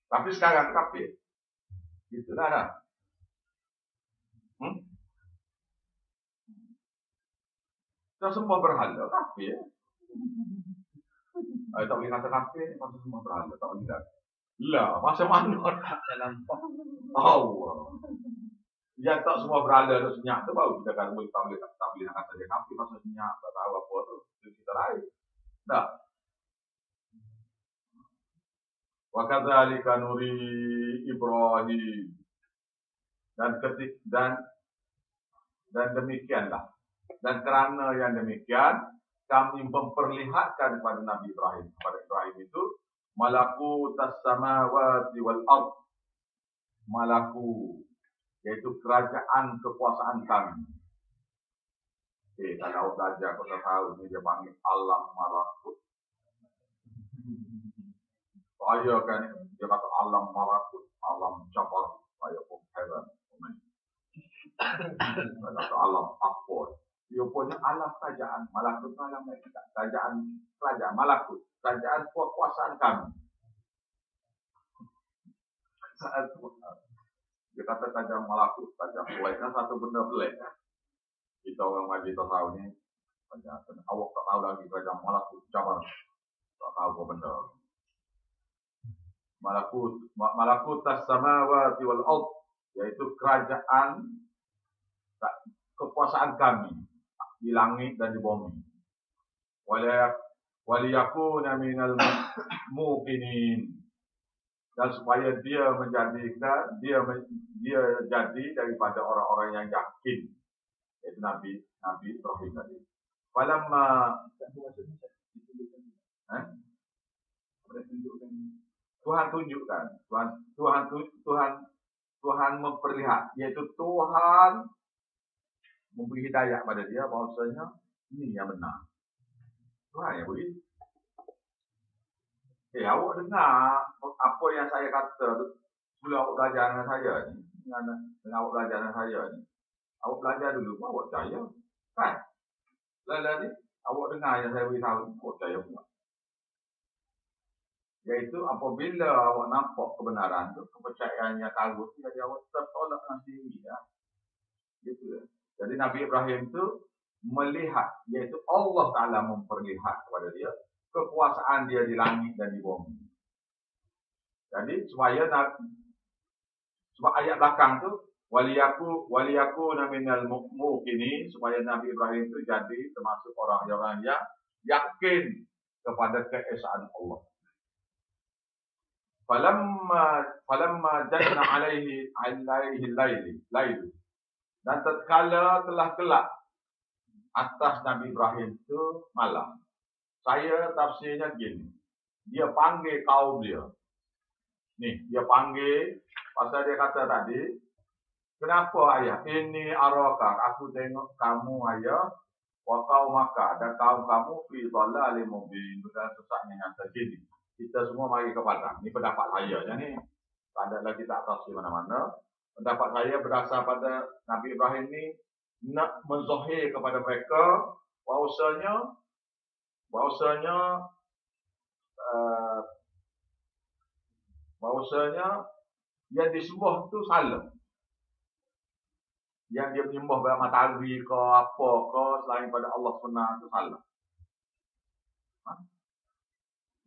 Tapi sekarang kafir. Itulah dah. Kita semua berhala. Kafir. Tak boleh kata kafir. Masa semua berhala. Tak boleh kata. Lah, masa mana dalam Allah. Yang tak semua berhala tu senyap tu baru kita kan boleh tak boleh nak kata dia kafir masa senyap tak tahu apa tu. Itu cerita lain. Dah. Wa kadzalika nuri Ibrahim. Dan demikianlah. Dan kerana yang demikian kami memperlihatkan kepada Nabi Ibrahim, kepada Ibrahim itu malakutas samawati wal ard. Malaku yaitu kerajaan kekuasaan kami. Kalau belajar kau tahu ni dia panggil alam malakut. Saya kan dia kata alam malakut, alam jabar, saya pun heran. Dia kata alam akbar. Dia punya alam kerajaan, malakut alam kerajaan malakut. Kerajaan kekuasaan kami. Dia kata kerajaan malakut, kerajaan kuasa satu benda pelik. Kita orang majlis tak tahu ni. Awak tak tahu lagi kerajaan malakut, jabar. Tak tahu apa benda. Malakut tas samawati wal ard. yaitu kerajaan, kekuasaan kami di langit dan di bumi. Waliyakuna minal muqinin, dan supaya dia jadi daripada orang-orang yang yakin, yaitu Nabi Ibrahim tadi. Falamma Tuhan tunjukkan, Tuhan memperlihat, yaitu Tuhan memberi hidayah pada dia bahwasanya ini yang benar. Tuhan yang beri. Awak dengar apa yang saya kata sebelum awak belajar dengan saya ni, dengan awak belajar dengan saya ni. Awak belajar dulu, awak percaya, kan? Lalu ni, awak dengar yang saya beritahu, awak percaya pula. Iaitu apabila awak nampak kebenaran tu, kepercayaannya tagut, jadi awak tertolak dengan sendiri, ya. Gitu ya. Jadi Nabi Ibrahim tu melihat, yaitu Allah Ta'ala memperlihat kepada dia kekuasaan dia di langit dan di bumi. Jadi sebab ayat belakang tu waliyaku minal muqinin, supaya Nabi Ibrahim itu jadi termasuk orang-orang yang yakin kepada keesaan Allah. Falamma janna alaihi lailu, dan tatkala telah gelap atas Nabi Ibrahim itu malam. Saya tafsirnya gini, dia panggil kaum dia. Nih, dia panggil, pasal dia kata tadi, kenapa ayah? Ini araka, aku tengok kamu ayah, wa qaumaka, dan kaum kamu fi dhalalin mubin, dalam sesatnya nyata. Jadi, kita semua mari ke padang. Ini pendapat saya. Jadi, tak ada lagi tak tafsir mana-mana. Pendapat saya berdasar pada Nabi Ibrahim ini nak menzohir kepada mereka bahwasanya yang disembah tu salah. Yang dia menyembah pada matahari ke apa ke selain pada Allah SWT itu salah.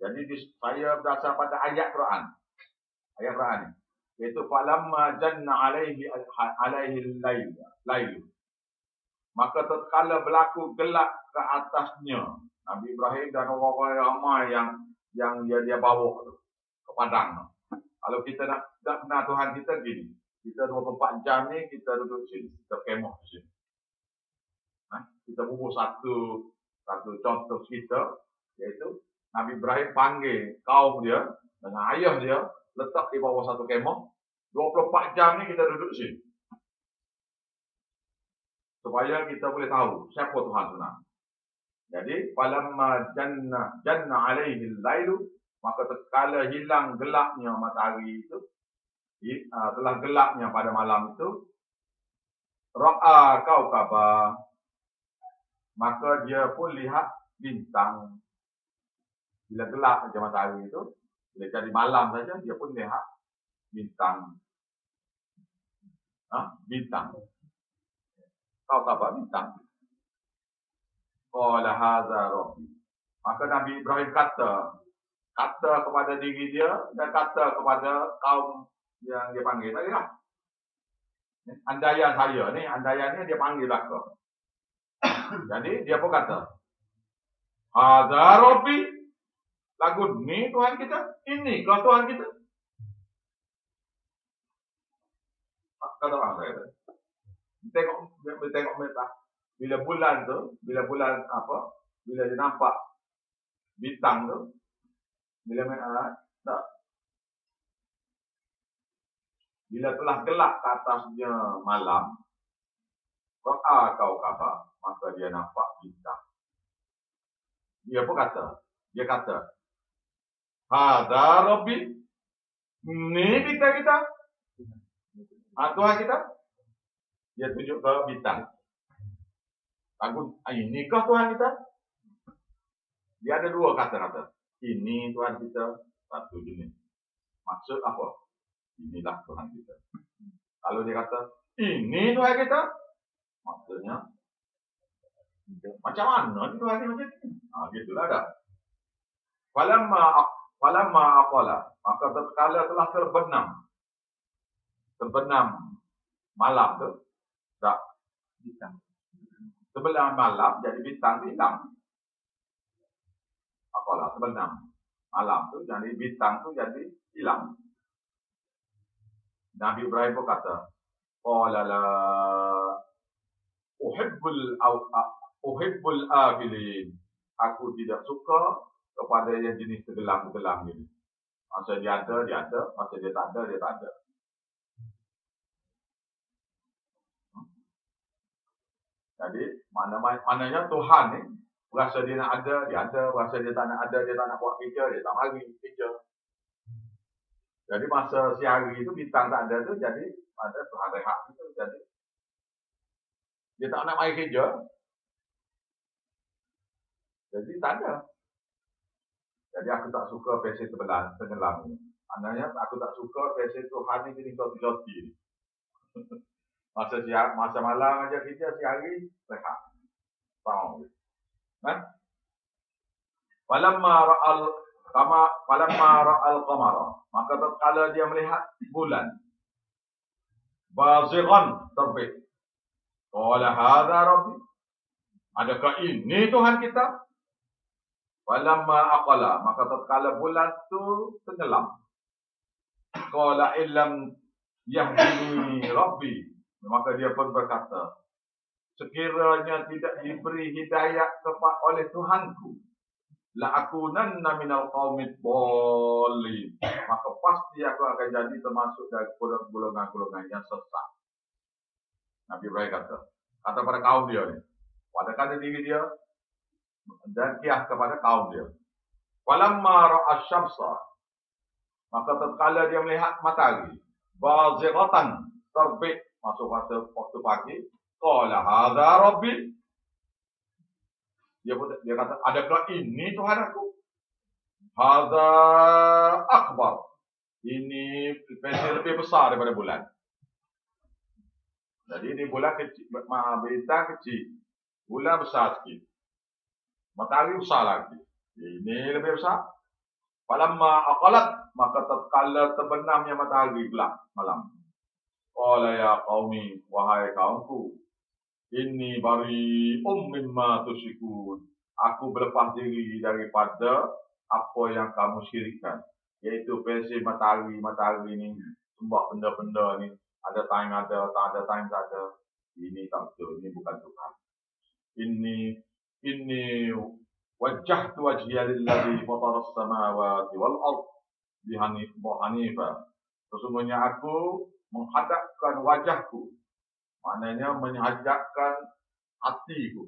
Jadi saya berdasar pada ayat Quran. Ayat Quran ni, iaitu falamma janna alaihi lailu, maka tatkala berlaku gelap ke atasnya Nabi Ibrahim dan orang-orang ramai yang dia bawa tu ke padang. Kalau kita nak kenal Tuhan kita gini, kita 24 jam ni kita duduk sini, kita kemah di sini. Kita bubuh satu contoh kita, iaitu Nabi Ibrahim panggil kaum dia dengan ayah dia, letak di bawah satu kemah, 24 jam ni kita duduk sini. Supaya kita boleh tahu siapa Tuhan sebenarnya. Jadi, falamma janna alaihi lailu, maka tatkala hilang gelapnya matahari itu, telah gelapnya pada malam itu, ra'a kaukaba, maka dia pun lihat bintang. Bila gelap saja matahari itu, bila jadi malam saja, dia pun lihat bintang. Bintang. Kaukaba, bintang. Qala hadza rabbi. Maka Nabi Ibrahim kata kepada diri dia dan kata kepada kaum yang dia panggil tadi lah. Andaian saya ni, andaiannya dia panggil belakang. Jadi dia pun kata, hadza rabbi, lagu ni Tuhan kita, ini kau Tuhan kita. Kata orang saya tadi. Tengok mereka. Bila bulan dia nampak bintang tu, bila telah gelap ke atasnya malam, ra'a kaukaba, maka dia nampak bintang. Dia kata, hadza rabbi, ni bintang kita. Tuhan kita. Dia tunjuk ke bintang. Inikah Tuhan kita? Dia ada dua kata-kata. Ini Tuhan kita, satu jenis. Maksud apa? Inilah Tuhan kita. Kalau dia kata, ini Tuhan kita, maksudnya, macam mana Tuhan kita macam ni? Gitulah dah. Falamma aqala, maka tatkala telah terbenam Malam tu, tak. Bintang. Sebelah malam jadi bintang hilang. Apalah sebelah malam tu jadi bintang tu jadi hilang. Nabi Ibrahim pun kata, qala la uhibbul afilin. Aku tidak suka kepada yang jenis tenggelam-tenggelam ini. Masa dia ada, masa dia tak ada, dia tak ada. Jadi, maknanya Tuhan ni, berasa dia nak ada, dia ada. Berasa dia tak nak ada, dia tak nak buat kerja, dia tak mari kerja. Jadi, masa siang itu, bintang tak ada tu, jadi, ada Tuhan rehat itu, jadi, dia tak nak mari kerja. Jadi, tak ada. Jadi, aku tak suka versi tenggelam ni. Maknanya, aku tak suka versi Tuhan ni jadi joti-joti ni. Masa malam aja kerja, siang hari rehat. Tahu. Kan? Falamma ra'al qamara, maka tatkala dia melihat bulan bazighan terbit. Qala hadza rabbi. Adakah ini Tuhan kita? Falamma aqala, maka tatkala bulan tu tenggelam. Qala illam yahdini rabbi. Maka dia pun berkata, sekiranya tidak diberi hidayah oleh Tuhanku, la akunanna minal qaumid dhalin, maka pasti aku akan jadi termasuk dari golongan-golongan yang sesat. Nabi Ibrahim kata pada kaum dia ni, pada kata diri dia dan kias kepada kaum dia. Falamma ra'a syamsa, maka tatkala dia melihat matahari bazighatan terbit, masuk waktu pagi, qala hadza rabbi. Dia kata, adakah ini Tuhan aku? Hadza akbar. Ini lebih besar daripada bulan. Jadi ini bulan kecil, bintang kecil. Bulan besar sikit. Matahari besar lagi. Ini lebih besar. Falamma aqalat, maka tatkala terbenamnya matahari gelap malam. Qala ya qaumi, wahai kaumku, inni bari'um mimma tusyrikun. Aku berlepas diri daripada apa yang kamu syirikkan. Iaitu versi matahari ini, sembah benda-benda ni. Ada time ada, tak ada time tak ada. Ini tak betul, ini bukan Tuhan. Inni wajjahtu wajhiya lillazi fatara as-samawati wal ard hanifa. Sesungguhnya aku menghadapkan wajahku, maknanya menghadapkan hatiku.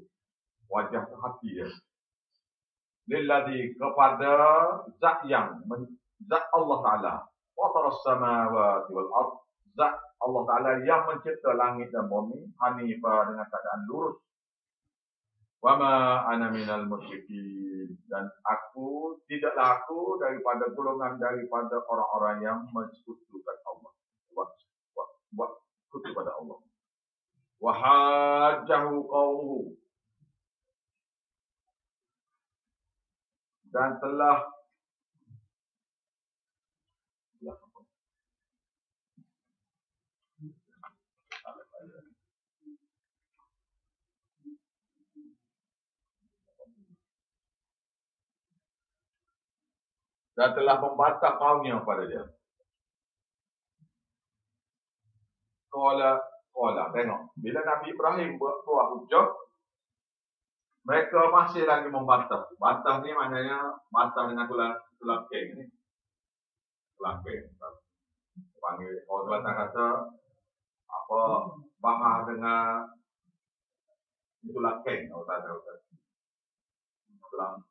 Wajah itu hati dia. Lillazi, kepada zat Allah Ta'ala. Fatara as-samawati wal ard, zat Allah Ta'ala yang mencipta langit dan bumi, hanifa, dengan keadaan lurus. Wa ma ana minal musyrikin, dan tidaklah aku daripada golongan daripada orang-orang yang mensekutukan Allah. Buat sekutu pada Allah. Wa hajjahu qaumuhu, dan telah membantah kaumnya pada dia. Qala, tengok. Bila Nabi Ibrahim buat hujah, mereka masih lagi membantah. Bantah ni maknanya bantah dengan tulang keng ni. Tulang keng. Panggil orang Kelantan kata apa, bahar dengan tulang keng. Orang kata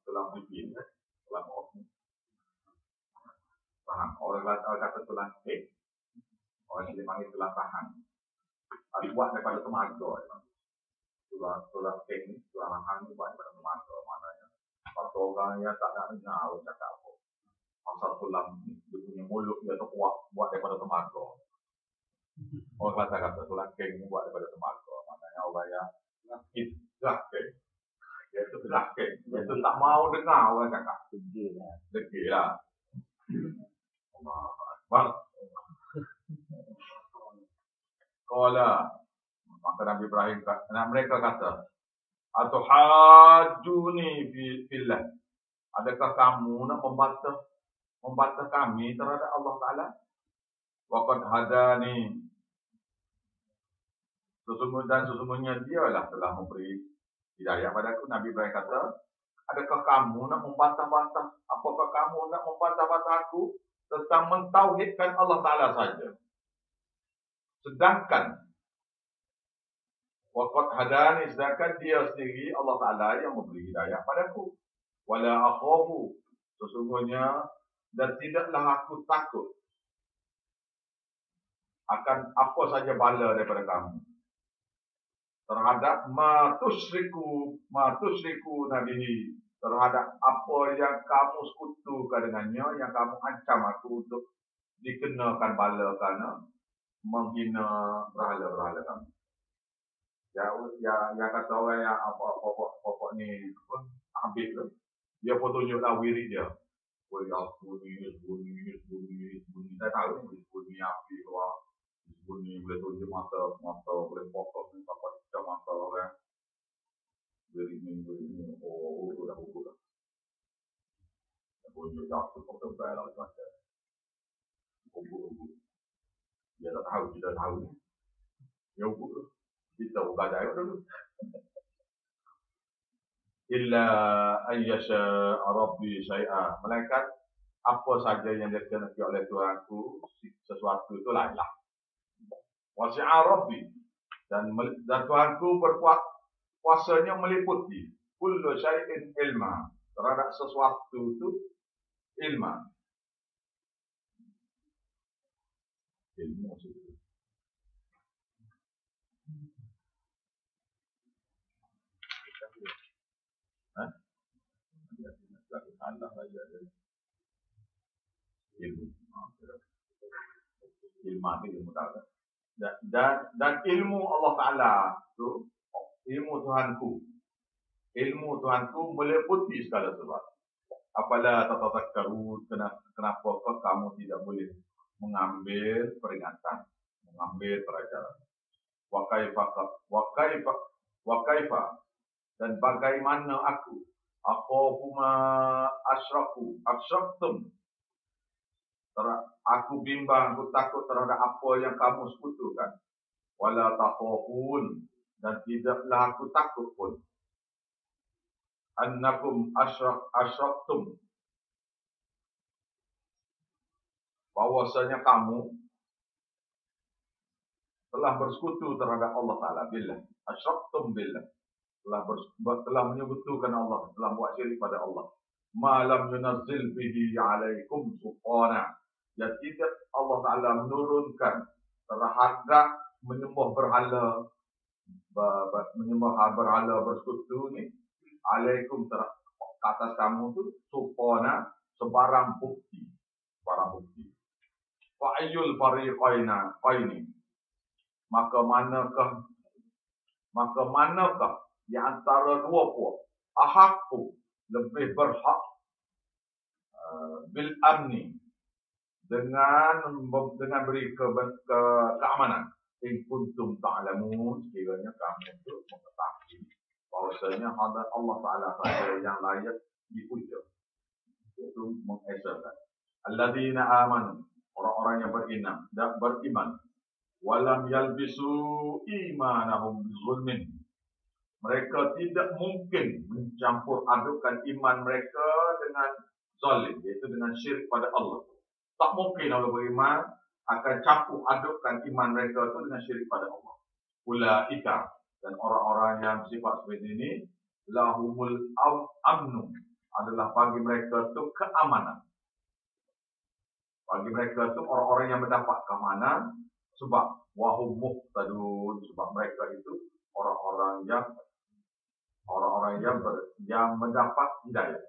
tulang pipi, tulang off. Faham? Orang Kelantan kata tulang keng. Orang sini panggil tulang tahan. Buat daripada temaga. Tulang keng ni, tulang rahang ni buat daripada temaga. Maknanya satu orang yang tak nak dengar orang cakap apa. Asal tulang ni, dia punya mulut dia terkuat buat daripada temaga. Orang Kelantan kata tulang keng ni buat daripada temaga. Maknanya orang yang gerah keng. Dia tu gerah keng. Dia tu tak mau dengar orang cakap. Degil lah. Allah Akbar. Qala, maka Nabi Ibrahim, mereka kata, atuhajjuni fillah. Adakah kamu nak membantah kami terhadap Allah Ta'ala? Waqad hadani. Sesungguhnya dialah telah memberi hidayah padaku. Nabi Ibrahim kata, adakah kamu nak membantah-bantah? Apakah kamu nak membantah-bantah aku tentang mentauhidkan Allah Ta'ala saja? Sedangkan waqad hadani, sedangkan dia sendiri Allah Ta'ala yang memberi hidayah padaku. Wala akhafu, sesungguhnya dan tidaklah aku takut akan apa saja bala daripada kamu terhadap ma tusyriku nabihi, terhadap apa yang kamu sekutukan dengannya, yang kamu ancam aku untuk dikenakan bala kerana menghina berhala-berhala kamu. Yang kata orang yang pokok ni habis tu, dia pun tunjuklah wirid dia. Bunyi. Saya tahu ni bunyi api keluar. Bunyi boleh tunjuk mata boleh fokus ni sampai macam mata orang. Wirid ni. Ukur dah. Bunyi jatuh pada bel macam. Ukur. Dia tak tahu, kita tahu ni. Dia ukur tu. Kita buka jaya dulu. Illa ayyasha Rabbi syai'a, melainkan apa saja yang dikehendaki oleh Tuhanku, sesuatu itu lainlah. Wasi'a Rabbi, dan Tuhanku berkuasanya meliputi kullu syai'in ilma, terhadap sesuatu itu ilma. Ilmu maksudnya. Allah saja ilmu. Ilmu Ta'ala. Dan ilmu Allah Ta'ala itu, ilmu Tuhanku meliputi segala sesuatu. Apabila tatazakkarun, kenapa kamu tidak boleh mengambil peringatan, mengambil pelajaran. Wa kaifa, dan bagaimana aku asyraktum, aku bimbang, aku takut terhadap apa yang kamu sekutukan. Wala takhafun, dan tidaklah aku takut pun. Annakum asyraktum, bahwasanya kamu telah bersekutu terhadap Allah Ta'ala. Billah, asyraktum billah, telah menyekutukan Allah, telah buat syirik pada Allah. Malam yunazzil bihi alaikum sultana, yang tidak Allah Ta'ala menurunkan terhadap menyembah berhala bersekutu ni, alaikum ke atas kamu tu sultana, sebarang bukti. Fa'ayyul fariqaini, maka manakah di antara dua puak ahakku, lebih berhak bil amni, dengan beri keamanan, in kuntum ta'lamun, sekiranya kamu itu mengetahui bahwasanya Allah Ta'ala saja yang layak dipuja, itu mengesakan. Alladzina amanu, orang-orang yang beriman, walam yalbisu imanahum bizulmin, mereka tidak mungkin mencampur adukkan iman mereka dengan zalim, iaitu dengan syirik pada Allah. Tak mungkin orang beriman akan campur adukkan iman mereka itu dengan syirik pada Allah. Ulaika, dan orang-orang yang bersifat seperti ini, lahumul amnu, adalah bagi mereka itu keamanan. Bagi mereka itu orang-orang yang mendapat keamanan, sebab wahum muhtadun, sebab mereka itu orang-orang yang mendapat hidayah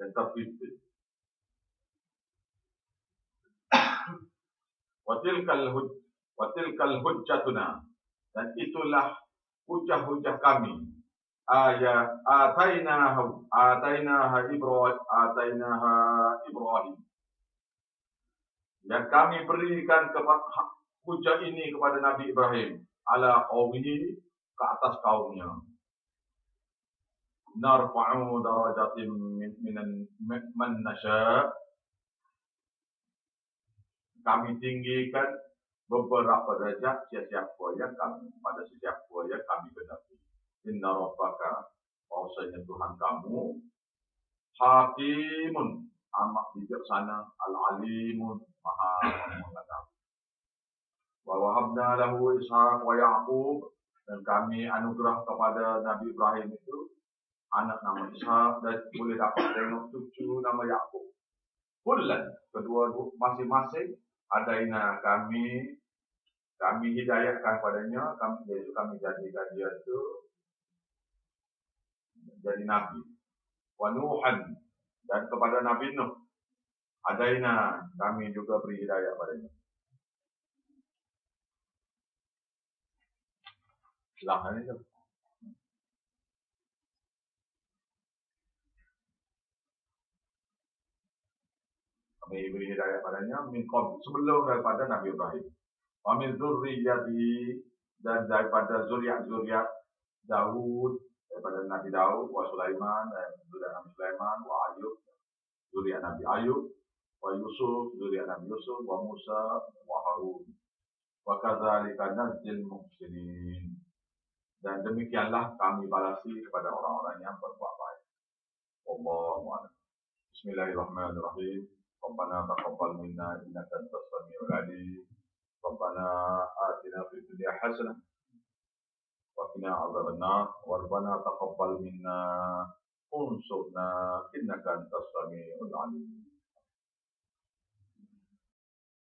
dan terpilih. Watilkal hujjatuna, dan itulah hujah-hujah kami. Atainaha Ibrahim, yang kami berikan hujah ini kepada Nabi Ibrahim ala qaumihi, ke atas kaumnya. Narfa'u darajatin man nasya, kami tinggikan beberapa derajat siapa yang kami, pada sesiapa yang kami kehendaki. Inna rabbaka, bahwasanya Tuhan kamu hakimun, amat bijaksana, al-alimun, maha mengetahui. Wa wahabna lahu Ishaq wa Ya'qub, dan kami anugerah kepada Nabi Ibrahim itu anak nama Ishaq, dan boleh dapat tengok cucu nama Ya'qub. Kullan, kedua masing-masing adaina kami hidayahkan padanya, kami jadikan dia itu jadi nabi. Wa Nuhan, dan kepada Nabi Nuh adaina kami juga beri hidayah padanya. Silahkan itu. Kami beri hidayah padanya sebelum daripada Nabi Ibrahim. Wa min dzurriyyati, dan daripada zuriat-zuriat Daud, daripada Nabi Daud, wa Sulaiman, dan zuriat Nabi Sulaiman, wa Ayub, zuriat Nabi Ayub, wa Yusuf, zuriat Nabi Yusuf, wa Musa, wa Harun. Wa kadzalika najzil muhsinin, dan demikianlah kami balasi kepada orang-orang yang berbuat baik. Wallahu a'lam. Bismillahirrahmanirrahim. Rabbana taqabbal minna innaka antas samiul alim. Rabbana atina fid dunya hasanah wa qina adzabannar. Rabbana taqabbal minna unsurna innaka antas samiul alim.